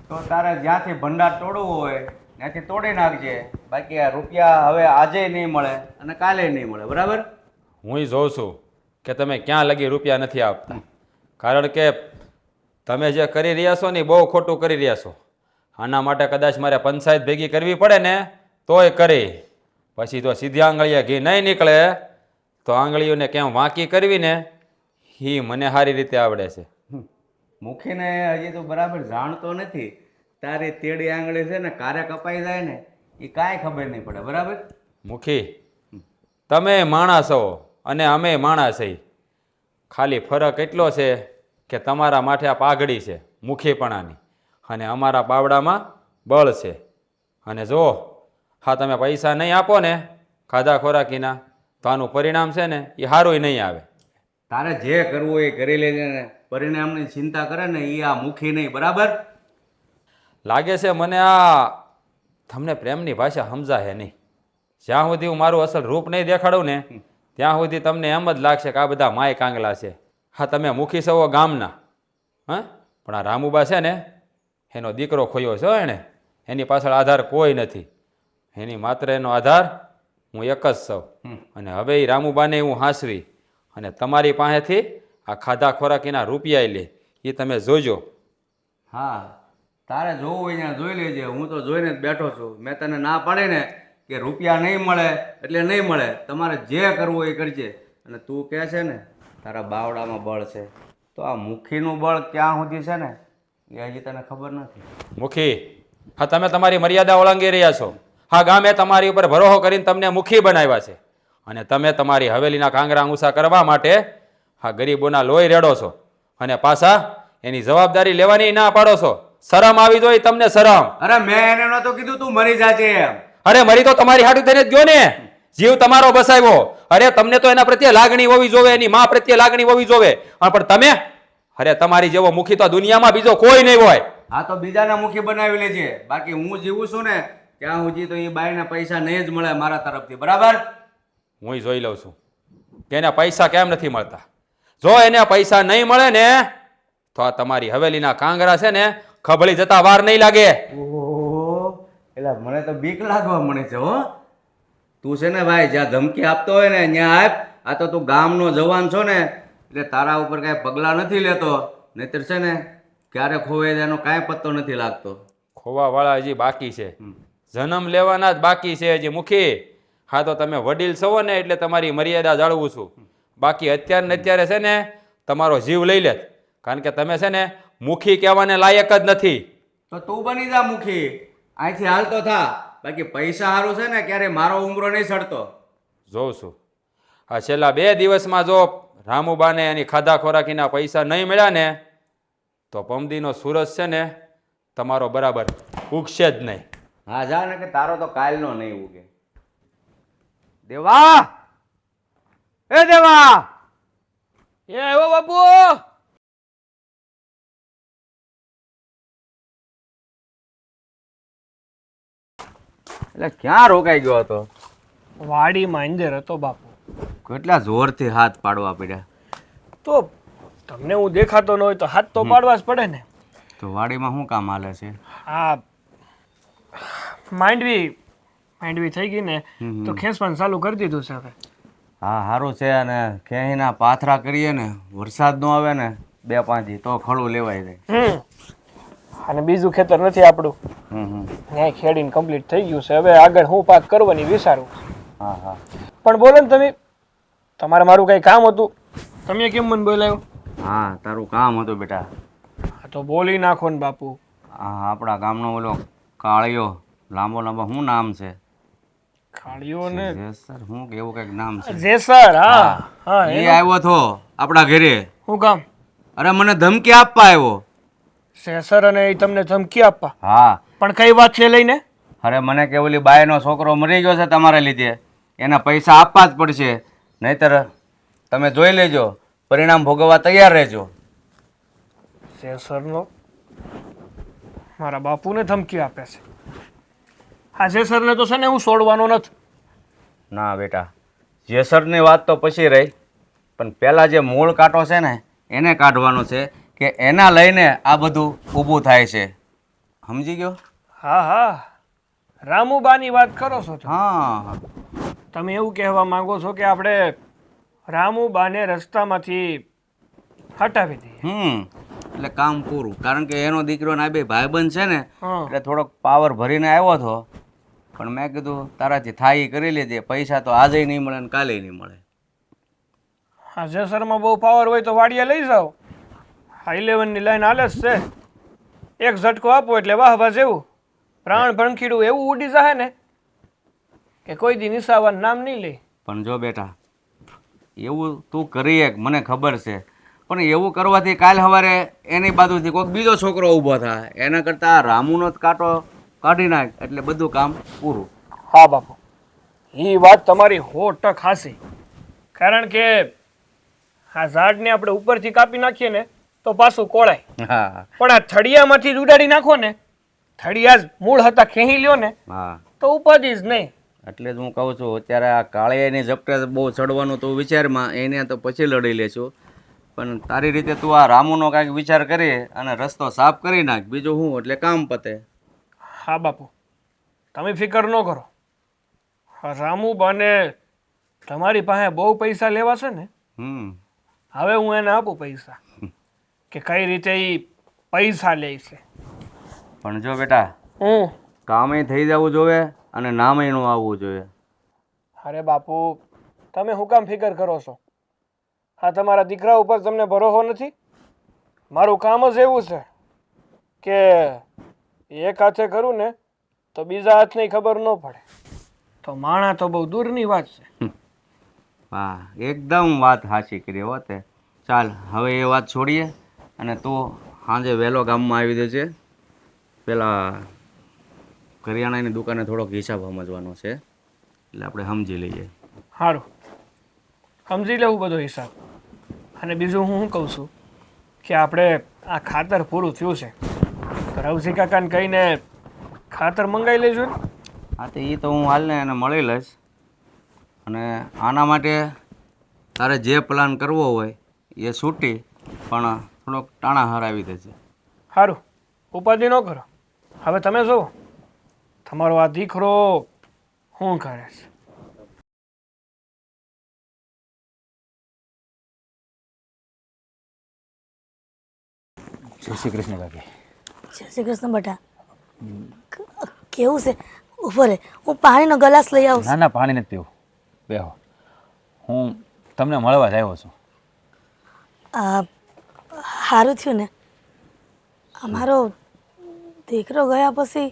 તો તારે જ્યાંથી ભંડાર તોડવું હોય ત્યાંથી તોડી નાખજે. બાકી આ રૂપિયા હવે આજે નહીં મળે અને કાલે નહીં મળે, બરાબર? હું જોઉં છું કે તમે ક્યાં લગી રૂપિયા નથી આપતા, કારણ કે તમે જે કરી રહ્યા છો ને એ બહુ ખોટું કરી રહ્યા છો. આના માટે કદાચ મારે પંચાયત ભેગી કરવી પડે ને તોય કરી. પછી તો સીધી આંગળીએ ઘી નહીં નીકળે તો આંગળીઓને કેમ વાંકી કરવી ને એ મને સારી રીતે આવડે છે. મુખીને હજી તો બરાબર જાણતો નથી. તારી તેડી આંગળી છે ને કારે કપાઈ જાય ને એ કાંઈ ખબર નહીં પડે, બરાબર? મુખી તમે માણસ છો અને અમે માણસ છીએ. ખાલી ફરક એટલો છે કે તમારા માથે આ પાઘડી છે મુખીપણાની અને અમારા બાવડામાં બળ છે. અને જો હા તમે પૈસા નહીં આપો ને ખાધા ખોરાકીના તો આનું પરિણામ છે ને એ સારું નહીં આવે. તારે જે કરવું એ કરી લેજે ને, પરિણામની ચિંતા કરે ને એ આ મુખી નહીં, બરાબર? લાગે છે મને આ તમને પ્રેમની ભાષા સમજાશે નહીં. જ્યાં સુધી હું મારું અસલ રૂપ નહીં દેખાડું ને ત્યાં સુધી તમને એમ જ લાગશે કે આ બધા માય કાંગલા છે. હા, તમે મુખી છો ગામના, હા, પણ આ રામુબા છે ને એનો દીકરો ખોયો છે એણે. એની પાછળ આધાર કોઈ નથી, એની માત્ર એનો આધાર હું એક જ છું. અને હવે એ રામુબાને હું હાંસવી અને તમારી પાસેથી આ ખાધા ખોરાકીના રૂપિયા લે એ તમે જોજો. હા, તારે જોવું હોય ત્યાં જોઈ લેજે. હું તો જોઈને જ બેઠો છું. મેં તને ના પાડી ને કે રૂપિયા નહીં મળે એટલે નહીં મળે, તમારે જે કરવું હોય એ કરજે. અને તું કહે છે ને તારા બાવડામાં બળ છે, તો આ મુખીનું બળ ક્યાં સુધી છે ને એ હજી તને ખબર નથી. મુખી, હા તમે તમારી મર્યાદા ઓળંગી રહ્યા છો. હા, ગામે તમારી ઉપર ભરોસો કરીને તમને મુખી બનાવ્યા છે અને તમે તમારી હવેલીના કાંગરા ઊંચા કરવા માટે હા ગરીબોના લોહી રેડો છો અને પાછા એની જવાબદારી લેવાની ના પાડો છો. શરમ આવી જોઈએ તમને, શરમ. અરે મેં એને નહોતું કીધું તું મરી જાજે એમ. અરે મરી તો તમારી હાટુ થઈને જ ગયો ને, જીવ તમારો બસાવ્યો. અરે તમને તો એના પ્રત્યે લાગણી હોવી જોવે, એની મા પ્રત્યે લાગણી હોવી જોવે, પણ તમે અરે તમારી જેવો મુખી તો દુનિયામાં બીજો કોઈ નહીં હોય. હા, તો બીજાના મુખી બનાવી લેજે. બાકી હું જીવું છું ને ત્યાં સુધી તો એ બાઈના પૈસા નહીં જ મળે મારા તરફથી, બરાબર? હું જોઈ લઉં છું કે એને પૈસા કેમ નથી મળતા. જો એને પૈસા નહીં મળે ને તો આ તમારી હવેલીના કાંગરા છે ને ખબળી જતા વાર નહીં લાગે. ઓહો, એટલે મને તો બીક લાગવા મળે છે હો. તું છે ને ભાઈ જ્યાં ધમકી આપતો હોય ને ત્યાં આપ. આ તો તું ગામનો જવાન છો ને એટલે તારા ઉપર કાંઈ પગલાં નથી લેતો, નહીતર છે ને ક્યારે ખોવાય એનો કાંઈ પત્તો નથી લાગતો. ખોવાવાળા હજી બાકી છે, જન્મ લેવાના જ બાકી છે હજી. મુખી, હા તો તમે વડીલ છો ને એટલે તમારી મર્યાદા જાળવું છું. બાકી અત્યારે ને અત્યારે છે ને તમારો જીવ લઈ લે, કારણ કે તમે છે ને મુખી કહેવાને લાયક જ નથી. તો તું બની જા મુખી, અહીંથી હાલતો થા. બાકી પૈસા સારું છે ને ક્યારે મારો ઉમરો નહીં ચડતો. જોઉં છું આ છેલ્લા 2 દિવસમાં જો રામુબાને એની ખાધા ખોરાકીના પૈસા નહીં મળ્યા ને તો પમદીનો સૂરજ છે ને તમારો બરાબર ઉગશે જ નહીં. હા જા ને, કે તારો તો કાલનો નહીં ઉગે. દેવા, એ દેવા, એ આવ્યો બાપુ. એટલે ક્યાં રોકાઈ ગયો હતો? વાડીમાં અંદર હતો બાપુ. કેટલા જોરથી હાથ પાડવા પડ્યા. તો તમને હું દેખાતો ન હોય તો હાથ તો પાડવા જ પડે ને. તો વાડીમાં શું કામ હાલે છે? હા, માંડવી થઈ ગઈ ને તો ખેંચવાનું ચાલુ કરી દીધું છે હવે. હા સારું છે. અને ખેહીના પાથરા કરીએ ને વરસાદ નો આવે ને 2-5 દી તો ખડું લેવાય જાય. અને બીજું ખેતર નથી આપણું, ત્યાં ખેડીને કમ્પ્લીટ થઈ ગયું છે. હવે આગળ હું પાક કરવાની વિચારું. હા હા. પણ બોલો ને તમે, તમારે મારું કઈ કામ હતું, તમે કેમ મને બોલાવ્યો? હા, તારું કામ હતું બેટા. હા તો બોલી નાખો ને બાપુ. હા, આપણા ગામનો ઓલો કાળિયો લાંબો શું નામ છે? ખાડીઓ ને જેસર શું કે એવું કંઈક નામ છે. જેસર. હા હા, એ આવ્યો હતો આપણા ઘરે. શું કામ? અરે મને ધમકી આપવા આવ્યો. જેસર અને એ તમને ધમકી આપવા? હા. પણ કઈ વાતને લઈને? અરે મને કે ઓલી બાયનો છોકરો મરી ગયો છે તમારા લીધે, એના પૈસા આપવા જ પડશે, નહીંતર તમે જોઈ લેજો, પરિણામ ભોગવવા તૈયાર રહેજો. જેસરનો મારા બાપુને ધમકી આપે છે. આ જેસરને તો છે ને હું છોડવાનો નથી. ના બેટા, જેસરની વાત તો પછી રહી, પણ પહેલાં જે મૂળ કાંટો છે ને એને કાઢવાનો છે કે એના લઈને આ બધું ઊભું થાય છે. સમજી ગયો? હા હા, રામુબાની વાત કરો છો તમે. હા, તમે એવું કહેવા માંગો છો કે આપણે રામુબાને રસ્તામાંથી હટાવી દઈએ. એટલે કામ પૂરું. કારણ કે એનો દીકરો ને આ બે ભાઈબંધ છે ને, હા. એટલે થોડોક પાવર ભરીને આવ્યો હતો, પણ મેં કીધું તારાથી થાય ઈ કરી લેજે. પૈસા તો આજે નહીં મળે ને કાલે નહીં મળે. હા, જેસરમાં બહુ પાવર હોય તો વાડિયા લઈ જાઓ. હા, 11ની લાઈન હાલે જ છે. એક ઝટકો આપો એટલે વાહ વાહ જેવું પ્રાણ ભણખીડું એવું ઉડી જાય ને કે કોઈ દી નિશાવાનું નામ નહીં લે. પણ જો બેટા, એવું તું કરી એક મને ખબર છે, પણ એવું કરવાથી કાલ સવારે એની બાજુથી કોઈક બીજો છોકરો ઊભો થાય. એના કરતાં રામુનો જ કાંટો કાઢી નાખ એટલે બધું કામ પૂરું. હા બાપુ, એ વાત તમારી 100% હાચી. કારણ કે આ ઝાડને આપણે ઉપરથી કાપી નાખીએ ને તો પાછું કોળાય, હા પણ આ થળિયામાંથી જ ઉડાડી નાખો ને, થળિયા જ મૂળ હતા ખેંચી લ્યો ને હા, તો ઉપાધિ જ નહીં. એટલે જ હું કહું છું અત્યારે આ કાળિયાની ઝપટે બહુ ચડવાનું તો વિચારમાં, એને તો પછી લડી લેશું. પણ તારી રીતે તું આ રામુનો કાંઈક વિચાર કરી અને રસ્તો સાફ કરી નાખ, બીજું શું, એટલે કામ પતે. હા બાપુ, તમે ફિકર ન કરો. હા, રામુબાને તમારી પાસે બહુ પૈસા લેવા છે ને, હવે હું એને આપું પૈસા કે કઈ રીતે એ પૈસા લે છે. પણ જો બેટા, કામે થઈ જવું જોઈએ અને નામે ન આવવું જોઈએ. અરે બાપુ, તમે શું કામ ફિકર કરો છો? હા, તમારા દીકરા ઉપર તમને ભરોસો નથી? મારું કામ જ એવું છે કે એક હાથે કરું ને તો બીજા હાથની ખબર ન પડે. તો માણા તો બહુ દૂરની વાત છે. હા, એકદમ વાત સાચી કરી હો તે. ચાલ હવે એ વાત છોડીએ અને તું સાંજે વહેલો ગામમાં આવી દેજે. પેલા કરિયાણાની દુકાને થોડોક હિસાબ સમજવાનો છે, એટલે આપણે સમજી લઈએ. સારું, સમજી લેવું બધો હિસાબ. અને બીજું હું શું કહું છું કે આપણે આ ખાતર પૂરું થયું છે તો રવજી કાકાને કહીને ખાતર મંગાવી લેજો ને. હા, તો એ તો હું હાલને એને મળી લઈશ. અને આના માટે તારે જે પ્લાન કરવો હોય એ છૂટી, પણ થોડોક ટાણા હરાવી દેજે. સારું, ઉપાધિ ન કરો. હવે તમે જુઓ તમારો આ દીકરો શું કરે છે. જય શ્રી કૃષ્ણ કાકી. જય શ્રી કૃષ્ણ બેટા. કેવું છે? ઉભો રે, હું પાણીનો ગ્લાસ લઈ આવું છું. ના ના, પાણી નથી પીવું, બેહો. હું તમને મળવા જ આવ્યો છું. સારું થયું ને, અમારો દીકરો ગયા પછી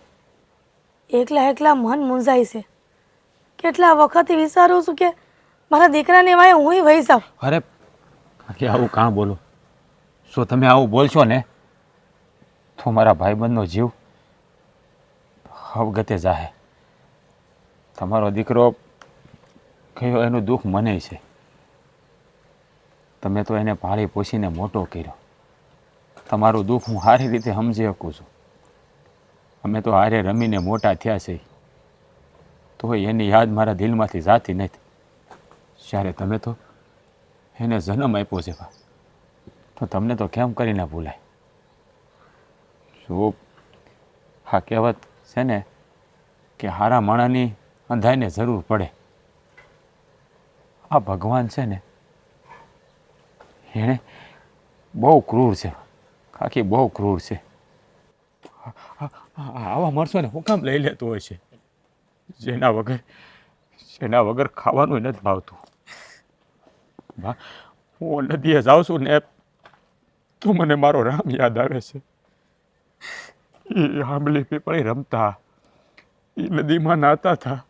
એકલા એકલા મન મૂંઝાય છે. કેટલા વખતથી વિચારું છું કે મારા દીકરાની વાય હું વહી જાઉં. અરે કાકી, આવું કાં બોલો? શું તમે આવું બોલશો ને તો મારા ભાઈબંધનો જીવ અવગતે જાહે. તમારો દીકરો કયો એનું દુઃખ મને છે. તમે તો એને પાળી પોષીને મોટો કર્યો. તમારું દુઃખ હું સારી રીતે સમજી શકું છું. અમે તો હારે રમીને મોટા થયા છે, તો એની યાદ મારા દિલમાંથી જાતી નથી. જ્યારે તમે તો એને જન્મ આપ્યો છે, તો તમને તો કેમ કરીને ભૂલાય? શું હા કહેવત છે ને કે હારા માણાની અંધાઈને જરૂર પડે. આ ભગવાન છે ને એણે બહુ ક્રૂર છે કાકી, બહુ ક્રૂર છે. આવા માણસોને હું કામ લઈ લેતો હોય છે જેના વગર ખાવાનું નથી ભાવતું. હું નદીએ જાઉં છું ને તો મને મારો રામ યાદ આવે છે. એ આંબલી પીપળી રમતા, એ નદીમાં નાતા હતા.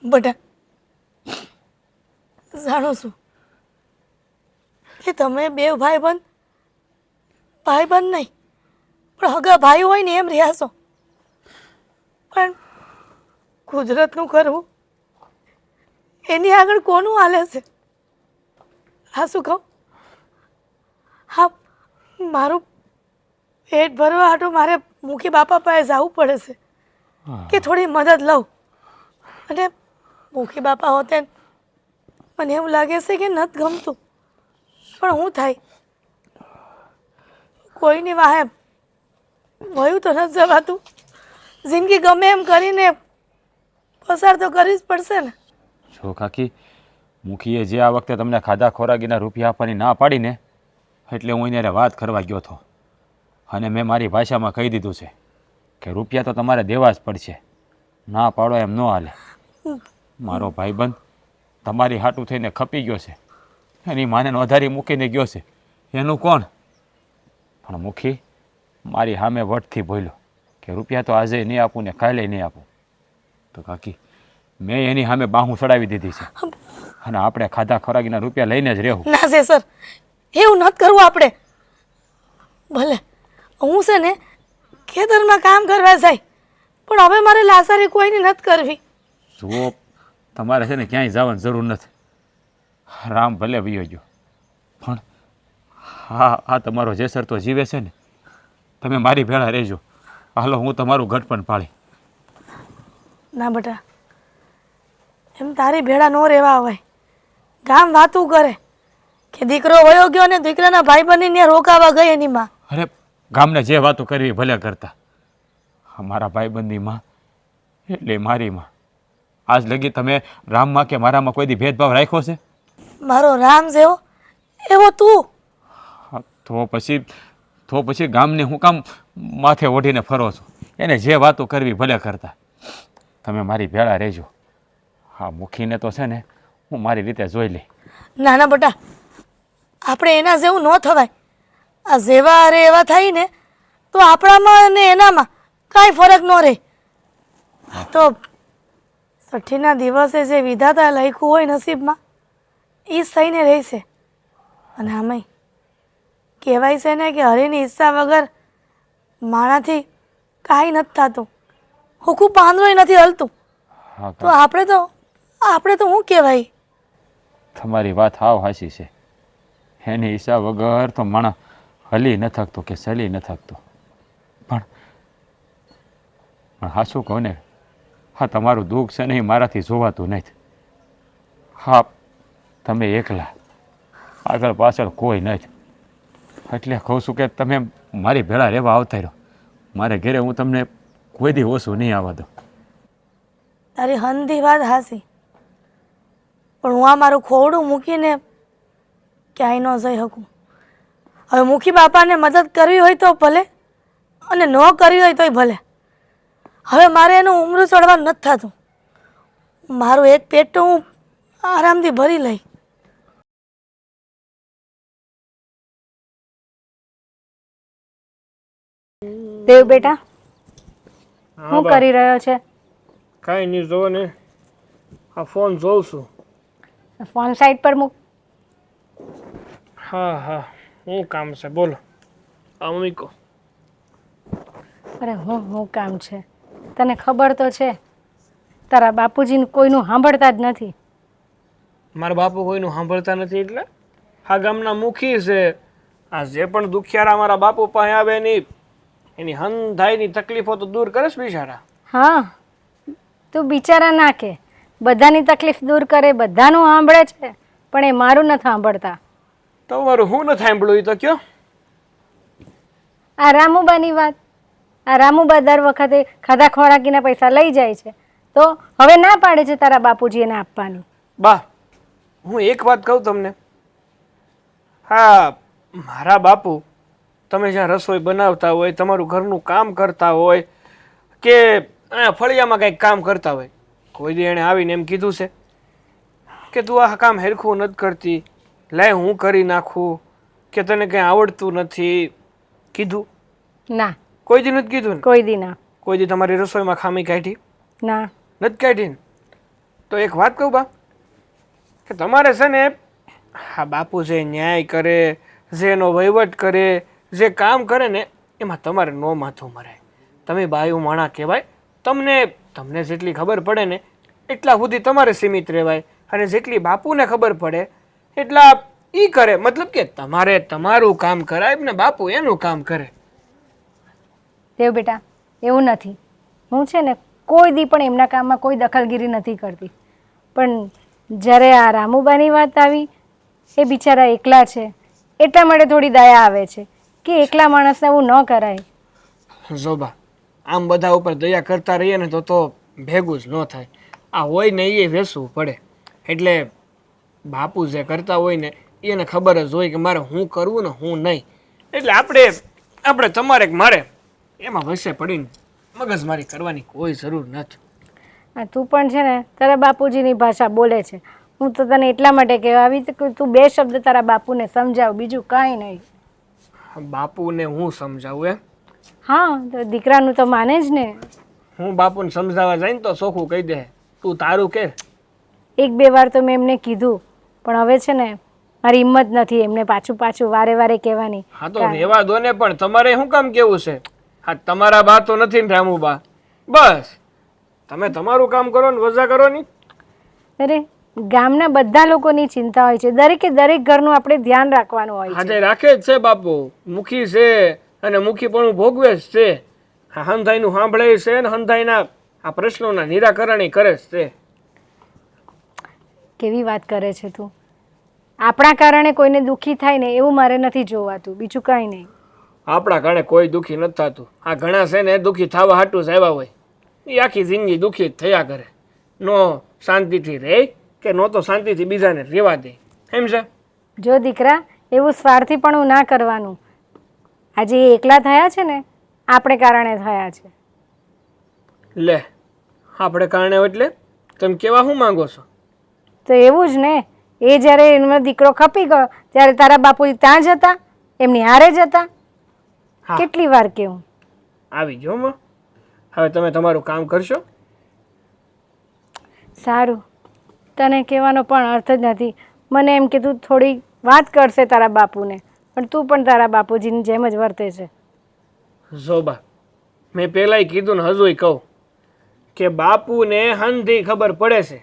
બેટા, જાણું છું કે તમે બે ભાઈબંધ નહીં પણ હગા ભાઈ હોય ને એમ રહ્યા છો. પણ કુદરતનું કરવું એની આગળ કોનું હાલે છે? હા, શું કહું? હા, મારું પેટ ભરવા હાટું મારે મુખી બાપા પાસે જવું પડે છે કે થોડી મદદ લઉં. અને મુખી બાપા હોતે મને એવું લાગે છે કે નથી ગમતું, પણ શું થાય? કોઈની વાહે વયું તો નથી જવાતું. જિંદગી ગમે એમ કરીને પસાર તો કરવી જ પડશે ને. જો કાકી, મુખીએ જે આ વખતે તમને ખાધા ખોરાકીના રૂપિયા આપવાની ના પાડીને, એટલે હું એને વાત કરવા ગયો હતો અને મેં મારી ભાષામાં કહી દીધું છે કે રૂપિયા તો તમારે દેવા જ પડશે, ના પાડો એમ ન હાલે. મારો ભાઈબંધ તમારી હાટું થઈને ખપી ગયો છે, એની માને વધારી મૂકીને ગયો છે, એનું કોણ? પણ મુખી મારી સામે વટથી બોલ્યો કે રૂપિયા તો આજે નહીં આપું ને કાલે નહીં આપું. તો કાકી, મેં એની સામે બાહું ચડાવી દીધી છે અને આપણે ખાધા ખોરાકીના રૂપિયા લઈને જ રહેવું. ના છે સર, એવું નથી કરવું આપણે. ભલે હું છે ને ખેતરમાં કામ કરવા જાય, પણ હવે મારે લાસારી કોઈની નથી કરવી. જુઓ, તમારે છે ને ક્યાંય જવાની જરૂર નથી. રામ ભલે વયો ગયો, પણ હા તમારો જેસર તો જીવે છે ને. તમે મારી ભેળા રહેજો. હાલો, હું તમારું ઘટ પણ પાળી. ના બેટા, એમ તારી ભેળા ન રહેવા હોય. ગામ વાતું કરે કે દીકરો વયો ગયો ને દીકરાના ભાઈ બનીને રોકાવા ગઈ એની માં. અરે, ગામને જે વાતો કરવી ભલે કરતા, મારા ભાઈબંધની માં એટલે મારી માં. આજ લગી તમે રામમાં કે મારામાં કોઈ દી ભેદભાવ રાખ્યો છે? મારો રામ જેવો એવો તું. તો પછી ગામને હું કામ માથે ઓઢીને ફરો છો? એને જે વાતો કરવી ભલે કરતા, તમે મારી ભેળા રહેજો. હા, મુખીને તો છે ને હું મારી રીતે જોઈ લઈ. ના ના બેટા, આપણે એના જેવું ન થવાય. આ જેવા અરે એવા થાય ને તો આપણામાં અને એનામાં કાંઈ ફરક ન રહે. તો છઠ્ઠીના દિવસે જે વિધાતા લખ્યું હોય નસીબમાં એ જ થઈને રહેશે. અને આમાંય કહેવાય છે ને કે હરીની ઈચ્છા વગર માણાથી કાંઈ નથી થતું, હુકું પાંદડુંય નથી હલતું. તો આપણે તો શું કહેવાય? તમારી વાત હાવ હાચી છે. એની હિસાબ વગર તો માણસ હલી ન થકતો કે સલી ન થકતો. પણ હાચું કહું ને, હા તમારું દુઃખ છે ને એ મારાથી જોવાતું નથી. હા, તમે એકલા, આગળ પાછળ કોઈ નથી. એટલે કહું છું કે તમે મારી ભેળા રહેવા આવતા રહો. મારે ઘરે હું તમને કોઈ દી ઓછું નહીં આવવા દઉં. તારી હંધી વાત હાસી, પણ હું આ મારું ખોવડું મૂકીને ક્યાંય ન જઈ શકું. હવે મુખી બાપાને મદદ કરવી હોય તો ભલે, અને ન કરવી હોય તોય ભલે. હવે મારે એનું ઉમરું ચડવાનું નથી થતું. મારું એક પેટ તો હું આરામથી ભરી લઈ. દેવ બેટા, શું કરી રહ્યો છે? કાંઈ નહીં, જોવો ને આ ફોન જોઉં છું. ફોન સાઈડ પર મૂક. હા, શું કામ છે બોલો. આ મમ્મી કહો. અરે હું કામ છે? તને ખબર તો છે તારા બાપુજીને કોઈનું સાંભળતા જ નથી. મારા બાપુ કોઈનું સાંભળતા નથી એટલે? આ ગામના મુખી છે. આ જે પણ દુખિયારા મારા બાપુ પાસે આવે એની હંધાઈની તકલીફો તો દૂર કરે છે બિચારા. હા, તું બિચારા ના કે, બધાની તકલીફ દૂર કરે, બધાનું સાંભળે છે, પણ એ મારું નથી સાંભળતા. તમારું હું નથી સાંભળ્યું એ તો કયો. આ રામુબાની વાત, આ રામુબા દર વખતે ખાધા ખોરાકીના પૈસા લઈ જાય છે, તો હવે ના પાડે છે તારા બાપુજી એને આપવાની. બા, હું એક વાત કહું તમને. હા, મારા બાપુ તમે જ્યાં રસોઈ બનાવતા હોય, તમારું ઘરનું કામ કરતા હોય કે ફળિયામાં કંઈક કામ કરતા હોય, કોઈ દી એણે આવીને એમ કીધું છે કે તું આ કામ હેરખું નથી કરતી, લાય હું કરી નાખું, કે તને કંઈ આવડતું નથી? કીધું? ના, કોઈ દી નથી કીધું ને? કોઈ દી ના. કોઈ દી તમારી રસોઈમાં ખામી કાઢી? ના, નથી કાઢી ને? તો એક વાત કહું બા, કે તમારે છે ને હા બાપુ જે ન્યાય કરે, જે એનો વહીવટ કરે, જે કામ કરે ને એમાં તમારે નો માથું મરાય. તમે બાયું માણા કહેવાય, તમને તમને જેટલી ખબર પડે ને એટલા સુધી તમારે સીમિત રહેવાય, અને જેટલી બાપુને ખબર પડે એટલા એ કરે. મતલબ કે તમારે તમારું કામ કરાય ને બાપુ એનું કામ કરે. દેવ બેટા, એવું નથી. હું છે ને કોઈ દી પણ એમના કામમાં કોઈ દખલગીરી નથી કરતી. પણ જ્યારે આ રામુબાની વાત આવી, એ બિચારા એકલા છે એટલા માટે થોડી દયા આવે છે કે એકલા માણસને એવું ન કરાય. જોબા, આમ બધા ઉપર દયા કરતા રહીએ ને તો ભેગું જ ન થાય. આ હોય ને એ વેસવું પડે. એટલે બાપુ જે કરતા હોય ને એને ખબર જ હોય કે મારે શું કરવું ને શું નહીં. એટલે આપણે તમારે કે મારે એમાં વસે પડીને મગજમારી કરવાની કોઈ જરૂર નથી. આ તું પણ છે ને તારા બાપુજીની ભાષા બોલે છે. હું તો તને એટલા માટે કહેવા આવી હતી કે તું બે શબ્દ તારા બાપુને સમજાવ, બીજું કાંઈ નહીં. બાપુને હું સમજાવું એમ? હા, તો દીકરાનું તો માને જ ને. હું બાપુને સમજાવવા જાય ને તો ચોખ્ખું કહી દે તું તારું કે. એક બે વાર તો મેં એમને કીધું, પણ હવે છે ને મારી હિંમત નથી એમને પાછું વારે વારે કહેવાની. હા તો રહેવા દો ને, પણ તમારે શું કામ કેવું છે? હા, તમારા બા તો નથી ને રામુબા. બસ તમે તમારું કામ કરો ને વજા કરો ની. અરે ગામના બધા લોકોની ચિંતા હોય છે, દરેકે દરેક ઘરનું આપણે ધ્યાન રાખવાનું હોય છે. આજે રાખે જ છે બાપુ. મુખી છે અને મુખી પણ ભોગવે જ છે. હા, હંધાઈનું સાંભળે છે ને હંધાઈના આ પ્રશ્નોના નિરાકરણ કરે જ છે. કેવી વાત કરે છે તું? આપણા કારણે કોઈને દુઃખી થાય ને એવું મારે નથી જોવાતું, બીજું કાંઈ નહીં. આપણા કારણે કોઈ દુઃખી નથી થતું. આ ઘણા છે ને દુઃખી થવા હાટું જ આવ્યા હોય. એ આખી જિંદગી દુઃખી જ થયા કરે. નો શાંતિથી રહે કે નો તો શાંતિથી બીજાને રહેવા દે. એમ છે? જો દીકરા, એવું સ્વાર્થી પણ ના કરવાનું. આજે એ એકલા થયા છે ને આપણે કારણે થયા છે. લે, આપણે કારણે એટલે તમે કેવા શું માંગો છો? તો એવું જ ને, એ જ્યારે એનો દીકરો ખપી ગયો ત્યારે તારા બાપુ ત્યાં જતા, એમની હારે જતા. હા. કેટલી વાર કેવું? આવી જો માં. હવે તમે તમારું કામ કરશો. સારું, તને કહેવાનો પણ અર્થ જ નથી. મને એમ કે તું થોડી વાત કરશે તારા બાપુને, પણ તું પણ તારા બાપુજીની જેમ જ વર્તે છે. જોબા, મેં પહેલાંય કીધું ને હજુય કહું કે બાપુને હંધી ખબર પડે છે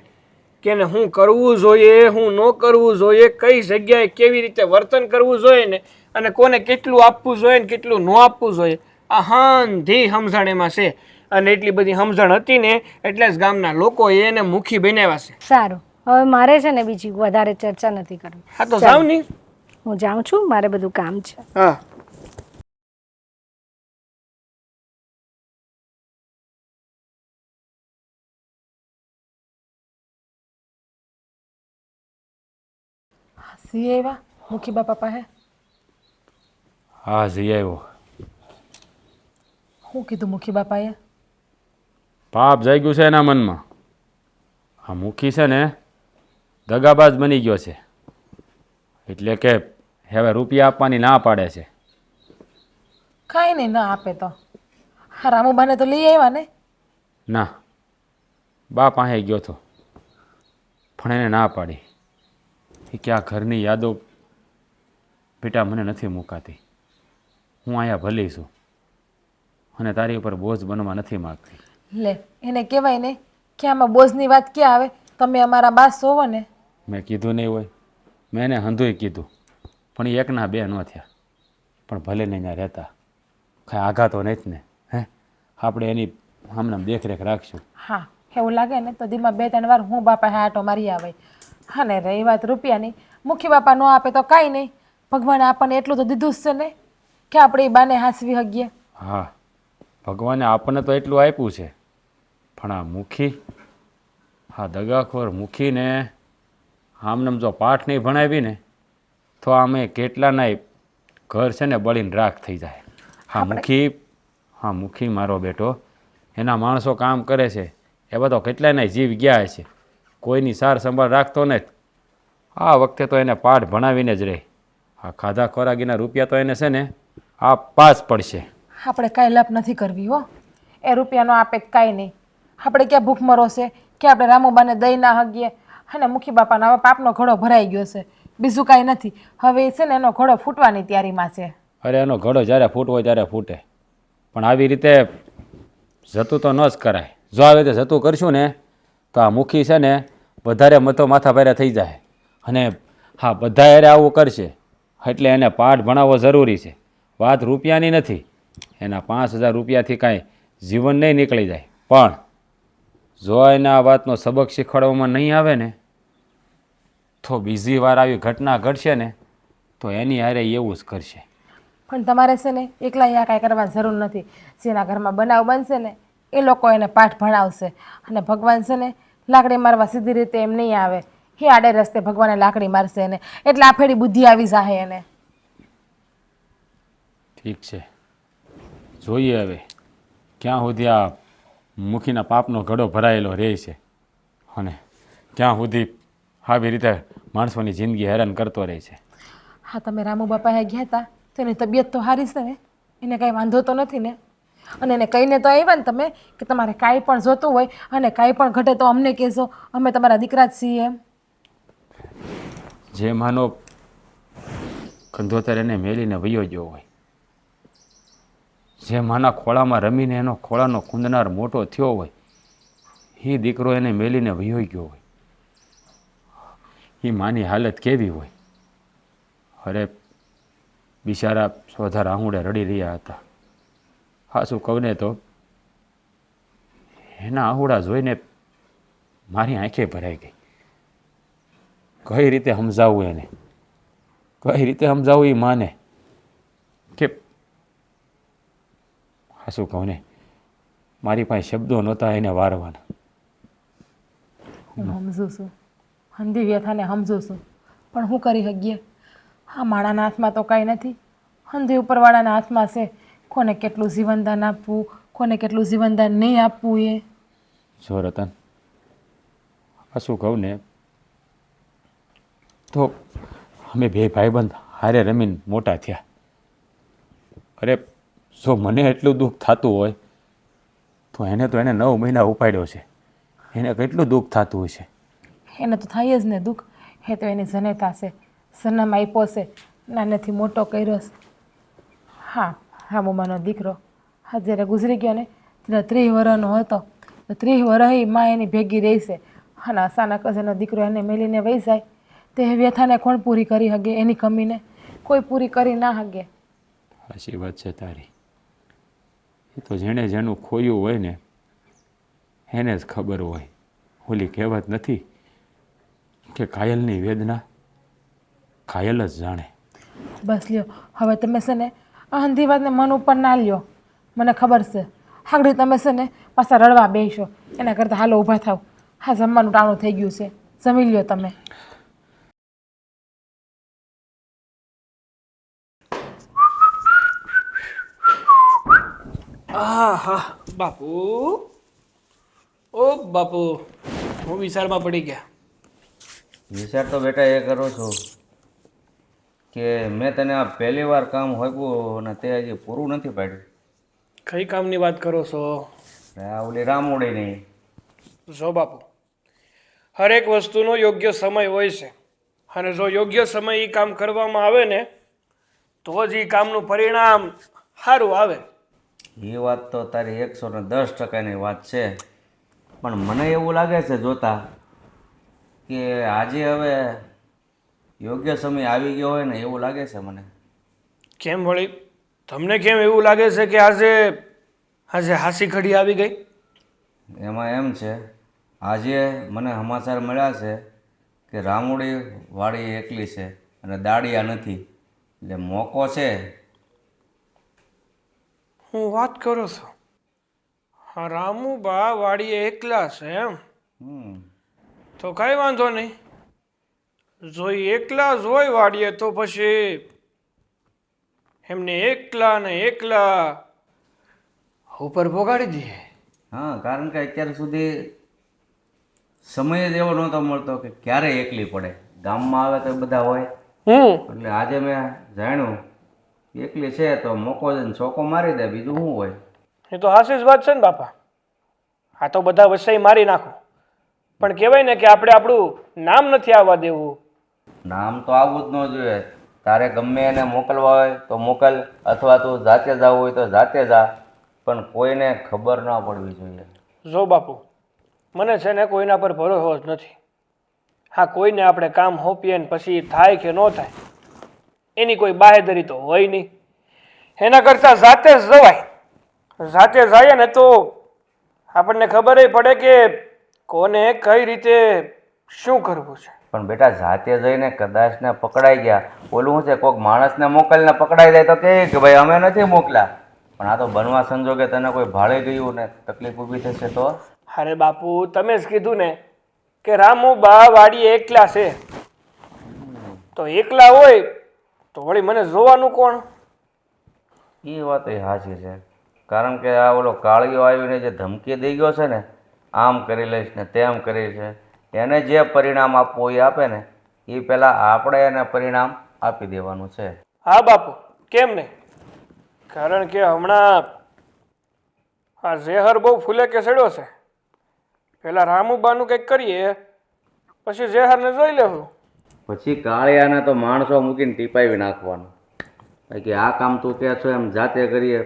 કે ને શું કરવું જોઈએ, શું ન કરવું જોઈએ, કઈ જગ્યાએ કેવી રીતે વર્તન કરવું જોઈએ ને, અને કોને કેટલું આપવું જોઈએ ને કેટલું ન આપવું જોઈએ. આ હંધી સમજણ એમાં છે. અને એટલી બધી સમજણ હતી ને એટલે જ ગામના લોકોએ એને મુખી બનાવ્યા છે. સારું, હવે મારે છે ને બીજી વધારે ચર્ચા નથી કરવી. હા તો જાવ નહીં. હું જાઉં છું, મારે બધું કામ છે. હા. સી આવ્યા મુખી બાપા પાસે? હા, જઈ આવ્યો. શું કીધું મુખી બાપાએ? પાપ જાગ્યું છે એના મનમાં. આ મુખી છે ને દગાબાજ બની ગયો છે. એટલે કે હવે રૂપિયા આપવાની ના પાડે છે. કાંઈ નહીં, ના આપે તો હા રામુબાને તો લઈ આવ્યા ને? ના, બા પાસે ગયો હતો પણ એને ના પાડી. એ કે આ ઘરની યાદો બેટા મને નથી મુકાતી. હું અહીંયા ભલી છું અને તારી ઉપર બોજ બનવા નથી માગતી. લે, એને કહેવાય ને કે આમાં બોજની વાત ક્યાં આવે? તમે અમારા બાસ હોવો ને. મેં કીધું નહીં હોય, મેં એને હંધુય કીધું પણ એ એકના બે ન થયા. પણ ભલે ને ત્યાં રહેતા કાંઈ આઘાતો નથી ને. હે, આપણે એની આમને દેખરેખ રાખશું. હા, એવું લાગે ને તો દીમાં 2-3 વાર હું બાપા હાટો મારી આવે. હા ને રહી વાત રૂપિયાની, મુખી બાપા ન આપે તો કાંઈ નહીં, ભગવાને આપણને એટલું તો દીધું જ છે ને કે આપણે એ બાને હાંસવી શકીએ. હા, ભગવાને આપણને તો એટલું આપ્યું છે પણ આ મુખી, હા દગાખોર મુખીને આમને જો પાઠ નહીં ભણાવી ને તો આમે કેટલાના ઘર છે ને બળીને રાખ થઈ જાય. હા મુખી મારો બેટો, એના માણસો કામ કરે છે એ બધો કેટલાયના જીવ ગયા છે. કોઈની સાર સંભાળ રાખતો ને આ વખતે તો એને પાઠ ભણાવીને જ રહે. આ ખાધા ખોરાકીના રૂપિયા તો એને છે ને આપવા જ પડશે. આપણે કાંઈ લપ નથી કરવી હો. એ રૂપિયાનો આપે કાંઈ નહીં. આપણે ક્યાં ભૂખમરો છે કે આપણે રામુબાને દઈ ના હગીએ. અને મુખી બાપાનો હવે પાપનો ઘડો ભરાઈ ગયો છે, બીજું કાંઈ નથી. હવે છે ને એનો ઘડો ફૂટવાની તૈયારીમાં છે. અરે એનો ઘડો જ્યારે ફૂટવો હોય ત્યારે ફૂટે, પણ આવી રીતે જતું તો ન જ કરાય. જો આવે તે જતું કરશું ને તો આ મુખી છે ને વધારે મતો માથા ભારે થઈ જાય. અને હા, બધા યારે આવું કરશે એટલે એને પાઠ ભણાવવો જરૂરી છે. વાત રૂપિયાની નથી. એના 5,000 રૂપિયાથી કાંઈ જીવન નહીં નીકળી જાય. પણ જો એને આ વાતનો સબક શીખવાડવામાં નહીં આવે ને તો બીજી વાર આવી ઘટના ઘટશે ને તો એની હારે એવું જ કરશે. પણ તમારે છે ને એકલા અહીંયા કાંઈ કરવાની જરૂર નથી. જેના ઘરમાં બનાવ બનશે ને એ લોકો એને પાઠ ભણાવશે. અને ભગવાન છે ને લાકડી મારવા સીધી રીતે એમ નહીં આવે. એ આડે રસ્તે ભગવાને લાકડી મારશે એને, એટલે આ ફેરી બુદ્ધિ આવી જાય એને. ઠીક છે, જોઈએ હવે ક્યાં સુધી આ મુખીના પાપનો ઘડો ભરાયેલો રહે છે અને ક્યાં સુધી આવી રીતે માણસોની જિંદગી હેરાન કરતો રહે છે. હા, તમે રામુ બાપાએ ગયા હતા તો એની તબિયત તો સારી છે ને? એને કાંઈ વાંધો તો નથી ને? અને એને કહીને તો આવ્યા ને તમે કે તમારે કાંઈ પણ જોતું હોય અને કાંઈ પણ ઘટે તો અમને કહેજો, અમે તમારા દીકરા જ છીએ એમ. જે માનો કંધોતર એને મેલીને વયો ગયો હોય, જે માના ખોળામાં રમીને એનો ખોળાનો કુંદનાર મોટો થયો હોય, એ દીકરો એને મેલીને વયો ગયો હોય, એ માની હાલત કેવી હોય? અરે બિચારા સોધા રાહુડે રડી રહ્યા હતા. હા, શું કહું ને તો એના આહુડા જોઈને મારી આંખે ભરાઈ ગઈ. કઈ રીતે સમજાવવું એને, કઈ રીતે સમજાવવું એ માને કે હા, શું કહું ને મારી પાસે શબ્દો નહોતા એને વારવાના. હું સમજું છું, હંધી વ્યથાને સમજું છું, પણ શું કરી શકીએ? હા, માણાના હાથમાં તો કાંઈ નથી. હંધી ઉપરવાળાના હાથમાં છે. કોને કેટલું જીવનદાન આપવું, કોને કેટલું જીવનદાન નહીં આપવું એ. જો રતન, આ શું કહું ને તો અમે બે ભાઈબંધ હારે રમીને મોટા થયા. અરે જો મને એટલું દુઃખ થતું હોય તો એને 9 મહિના ઉપાડ્યો છે. એને કેટલું દુઃખ થતું હોય છે. એને તો થાય જ ને દુઃખ. એ તો એની જનેતા છે, જન્મ આપ્યો છે, નાનેથી મોટો કર્યો છે. હા, રામુબાનો દીકરો હા જ્યારે ગુજરી ગયો ને ત્યારે 30 વર્ષનો હતો. તો 30 વર્ષ માં એની ભેગી રહેશે અને અચાનક જ એનો દીકરો એને મેલીને વહી જાય તે વ્યથાને કોણ પૂરી કરી શકે? એની કમીને કોઈ પૂરી કરી ના શકે. સાચી વાત છે તારી. એ તો જેણે જેનું ખોયું હોય ને એને જ ખબર હોય. ઓલી કહેવત નથી કે કાયલની વેદના કાયલ જ જાણે. બસ લ્યો, હવે તમે છે ને આ હંધી વાતને મન ઉપર ના લ્યો. મને ખબર છે આગળ તમે છે ને પાછા રડવા બેસો. એના કરતાં હાલો ઊભા થાવ. હા, જમવાનું ટાણું થઈ ગયું છે, જમી લ્યો તમે. હા બાપુ, ઓ બાપુ, હું વિચારમાં પડી ગયા. વિચાર તો બેટા એ કરું છું કે મેં તને આ પહેલી વાર કામ હોપ્યું અને તે હજી પૂરું નથી પાડ્યું. કઈ કામની વાત કરો છો? આ ઓલી રામોડી નહીં. જો બાપુ, હરેક વસ્તુનો યોગ્ય સમય હોય છે અને જો યોગ્ય સમય એ કામ કરવામાં આવે ને તો જ એ કામનું પરિણામ સારું આવે. એ વાત તો તારી 110%ની વાત છે, પણ મને એવું લાગે છે જોતા કે આજે હવે યોગ્ય સમય આવી ગયો હોય ને એવું લાગે છે મને. કેમ વળી? તમને કેમ એવું લાગે છે કે આજે હાસી ઘડી આવી ગઈ? એમાં એમ છે, આજે મને સમાચાર મળ્યા છે કે રામોડી વાડી એકલી છે અને દાડિયા નથી, એટલે મોકો છે. હું વાત કરો છો? હા, રામુબા વાડીએ એકલા છે એમ? તો કાંઈ વાંધો નહીં. જો એ એકલા જ હોય વાડીએ તો પછી એમને એકલા ઉપર ભોગાડી દઈએ. હા, કારણ કે અત્યાર સુધી સમય જ એવો નહોતો મળતો કે ક્યારે એકલી પડે. ગામમાં આવે તો બધા હોય, એટલે આજે મેં જાણ્યું એકલી છે તો મોકો જઈને ચોકો મારી દે, બીજું શું હોય. એ તો હાસી જ વાત છે ને બાપા. આ તો બધા વસાઈ મારી નાખો, પણ કહેવાય ને કે આપણે આપણું નામ નથી આવવા દેવું. નામ તો આવવું જ ન જોઈએ. તારે ગમે એને મોકલવા હોય તો મોકલ, અથવા તું જાતે જવું હોય તો જાતે જા, પણ કોઈને ખબર ના પડવી જોઈએ. જો બાપુ, મને છે ને કોઈના પર ભરોસો જ નથી. હા, કોઈને આપણે કામ સોંપીએ ને પછી થાય કે ન થાય એની કોઈ બાહેધરી તો હોય નહીં. એના કરતાં જાતે જ જવાય. જાતે જઈએ ને તો આપણને ખબર પડે કે કોને કઈ રીતે શું કરવું છે. પણ બેટા જાતે જઈને કદાચ ને પકડાઈ ગયા, ઓલું શું છે, કોઈક માણસને મોકલીને પકડાઈ જાય તો કે ભાઈ અમે નથી મોકલ્યા. પણ આ તો બનવા સંજોગે તને કોઈ ભાળે ગયું ને તકલીફ ઊભી થશે તો? અરે બાપુ, તમે જ કીધું ને કે રામુબા વાડીએ એકલા છે, તો એકલા હોય તો વળી મને જોવાનું કોણ? એ વાત એ સાચી છે. કારણ કે આ ઓલો કાળિયો આવીને જે ધમકી દઈ ગયો છે ને, આમ કરી લઈશ ને તેમ કરી છે, એને જે પરિણામ આપવું એ આપે ને, એ પહેલાં આપણે એને પરિણામ આપી દેવાનું છે. હા બાપુ, કેમ નહીં? કારણ કે હમણાં આ ઝેહર બહુ ફૂલે કે સડ્યો છે. પેલા રામુબાનું કંઈક કરીએ પછી ઝેહરને જોઈ લેવું. પછી કાળિયાને તો માણસો મૂકીને ટીપાવી નાખવાનું કે આ કામ તું કહે છો એમ જાતે કરીએ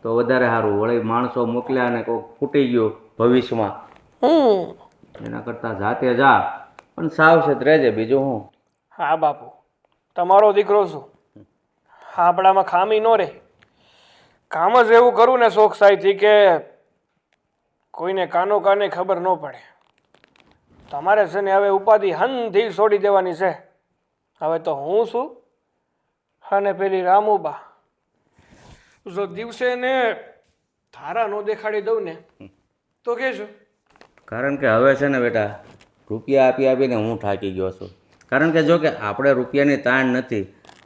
તો વધારે સારું. વળી માણસો મોકલ્યા અને કોઈક ફૂટી ગયું ભવિષ્યમાં, એના કરતાં જાતે જા, પણ સાવચેત રહેજે. બીજું હું? હા બાપુ, તમારો દીકરો છું, આપણામાં ખામી ન રહે. કામ જ એવું કરું ને ચોકસાઈથી કે કોઈને કાનો કાને ખબર ન પડે. તમારે છે ને હવે ઉપાધિ હંધી છોડી દેવાની છે. હવે તો હું છું અને પેલી રામુબા. જો દિવસે ને થારા ન દેખાડી દઉં ને તો કહેજો. કારણ કે હવે છે ને બેટા, રૂપિયા આપી આપીને હું થાકી ગયો છું. કારણ કે જો કે આપણે રૂપિયાની તાણ નથી,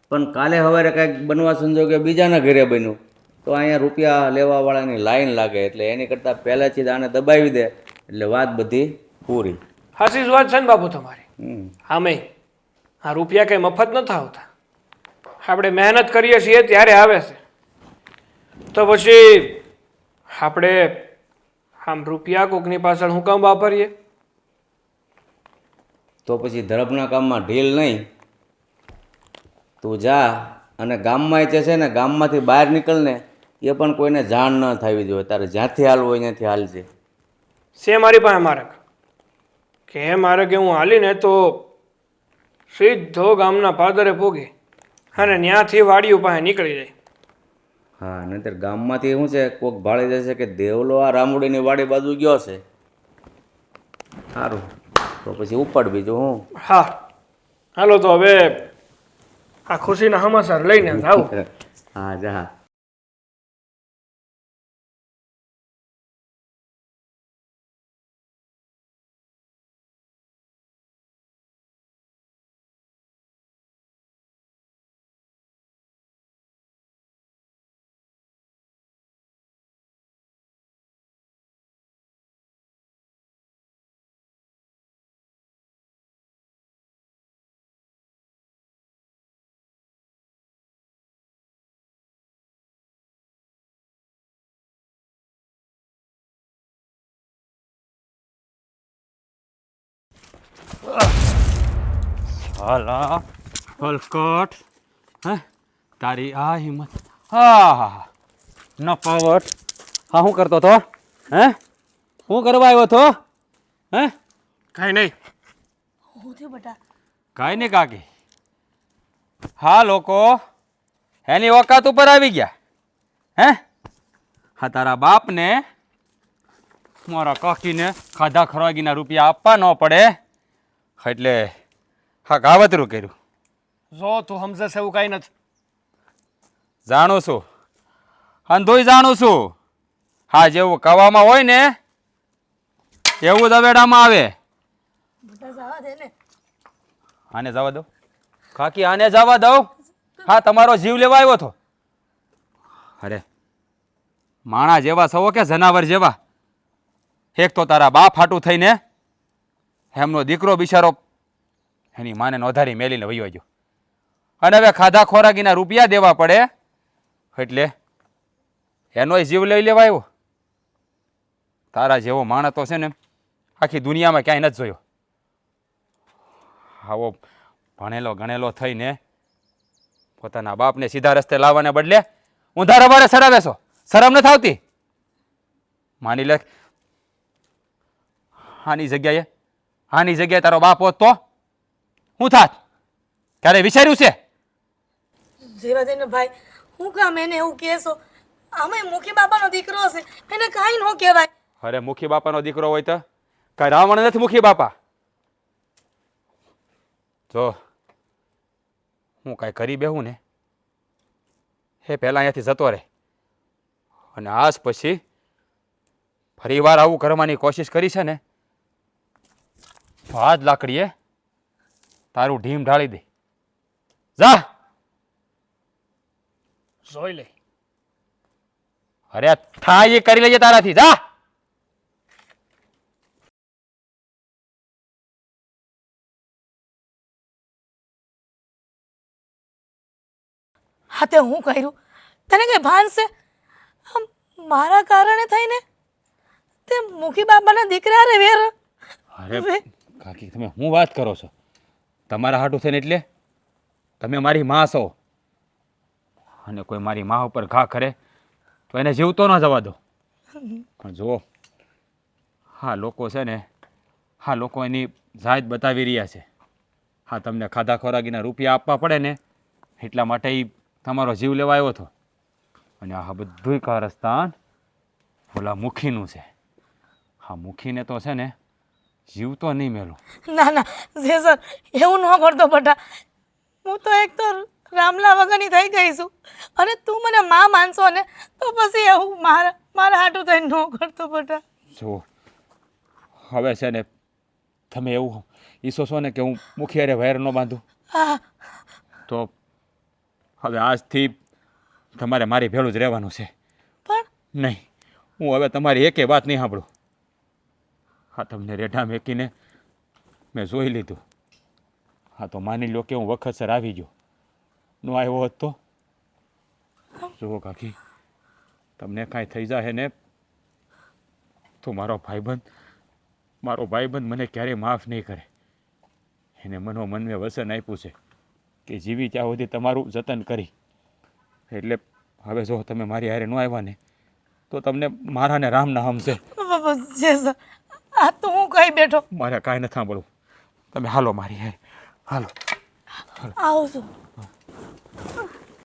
પણ કાલે સવારે કાંઈક બનવા સંજોગે બીજાના ઘરે બન્યું તો અહીંયા રૂપિયા લેવાવાળાની લાઈન લાગે. એટલે એની કરતાં પહેલાંથી જ આને દબાવી દે એટલે વાત બધી પૂરી. હાચી જ વાત છે ને બાપુ તમારી. આમે આ રૂપિયા કંઈ મફત નથી આવતા. આપણે મહેનત કરીએ છીએ ત્યારે આવે છે. તો પછી આપણે આમ રૂપિયા કોકની પાછળ હું કામ વાપરીએ? તો પછી ધરમના કામમાં ઢીલ નહીં. તું જા અને ગામમાં જે છે ને, ગામમાંથી બહાર નીકળને, એ પણ કોઈને જાણ ન થવી જોઈએ. તારે જ્યાંથી હાલવું હોય ત્યાંથી હાલજે. છે મારી પાસે માર્ગ કે મારે કે હું હાલીને તો સીધો ગામના પાદરે પોગી અને ત્યાંથી વાડીઓ પાસે નીકળી જાય. હા, નહીંતર ગામમાંથી શું છે, કોઈક ભાળી જશે કે દેવલો આ રામુડીની વાડી બાજુ ગયો છે. સારું, તો પછી ઉપડ. બીજું હું? હા, હાલો તો હવે આ ખુશીના સમાચાર લઈને જાઉં. હા, જા. હાલા હલકટ, હે તારી આ હિંમત! હા, ન પાવટ. હા, શું કરતો હતો? હે, શું કરવા આવ્યો હતો? હે, કાંઈ નહીં. હું થયું બેટા? કાંઈ નહીં કાકી. હા, લોકો એની ઓકાત ઉપર આવી ગયા. હે, હા, તારા બાપને મારા કાકીને ખાધા ખરાગીના રૂપિયા આપવા ન પડે એટલે હા કાવતરું કર્યું. જો તું સમજે છે એવું કાંઈ નથી. જાણું છું, અંધોય જાણું છું. હા, જેવું કવામાં હોય ને એવું દવેડામાં આવે. બેટા જવા દે ને. આને જવા દો કાકી, આને જવા દઉં? હા, તમારો જીવ લેવા આવ્યો હતો. અરે માણા જેવા સવો કે જનાવર જેવા? એક તો તારા બાપ હાટું થઈને એમનો દીકરો બિચારો એની માને નોધારી મેલીને વયો ગયો, અને હવે ખાધા ખોરાકીના રૂપિયા દેવા પડે એટલે એનોય જીવ લઈ લેવા આવ્યો. તારા જેવો માણસ તો છે ને આખી દુનિયામાં ક્યાંય નથી જોયો. આવો ભણેલો ગણેલો થઈને પોતાના બાપને સીધા રસ્તે લાવવાને બદલે ઊંધા રવાડે સડાવે છો. શરમ નથી આવતી? માની લે આની જગ્યાએ તારો બાપ હોત તો શું થાત? ક્યારે વિચાર્યું છે? જીવાદીને ભાઈ હું કામ એને એવું કહેશો? અમે મુખી બાપાનો દીકરો હશે, એને કાંઈ ન કહેવાય. અરે મુખી બાપાનો દીકરો હોય તો કાંઈ રાવણ નથી મુખી બાપા. જો હું કાંઈ કરી બેહું ને એ પહેલાં અહીંયાથી જતો રહે, અને આજ પછી ફરી વાર આવું કરવાની કોશિશ કરી છે ને તો આ જ લાકડીએ તારું ઢીમ ઢાળી દે. જા. જોઈ લે. અરે થાય એ કરી લેજે તારાથી. જા. હા તે હું કર્યું? તને કઈ ભાન છે? આમ મારા કારણે થઈને તે મુખી બાપાના દીકરા રે વેર. અરે કાકી તમે શું વાત કરો છો? તમારા હાટું થઈને એટલે તમે મારી માં છો, અને કોઈ મારી માં ઉપર ઘા કરે તો એને જીવતો ન જવા દો. પણ જુઓ હા લોકો છે ને, હા લોકો એની જાત બતાવી રહ્યા છે. હા તમને ખાધા ખોરાકીના રૂપિયા આપવા પડે ને એટલા માટે એ તમારો જીવ લેવા આવ્યો હતો. અને આ બધુંય કારસ્તાન ઓલા મુખીનું છે. હા મુખીને તો છે ને જીવતો નહીં મેલો. ના ના જેસર એવું ન કરતો બટા. હું તો એક તો રામલા વગરની થઈ ગઈ છું, અને તું મને માં માનશો ને તો પછી એવું મારા હાટું થઈને ન કરતો બટા. જો હવે છે ને તમે એવું ઈચ્છો છો ને કે હું મુખી અરે વહેર ન બાંધું, હા તો હવે આજથી તમારે મારી ભેળું જ રહેવાનું છે. પણ નહીં, હું હવે તમારી એકે વાત નહીં સાંભળું. હા તમને રેઢા મેકીને મેં જોઈ લીધું. હા તો માની લો કે હું વખતસર આવી ગયો, ન આવ્યો હોત તો જુઓ કાકી તમને કાંઈ થઈ જાય ને તો મારો ભાઈબંધ મને ક્યારેય માફ નહીં કરે. એને મનોમન મેં વચન આપ્યું છે કે જીવી ત્યાં સુધી તમારું જતન કરી. એટલે હવે જો તમે મારી હારે ન આવ્યા ને તો તમને મારા ને રામના હમશે. જેસર આ તો હું કઈ બેઠો. મારે કાંઈ નથી સાંભળવું. તમે હાલો મારી હારે હાલો. આવું છું.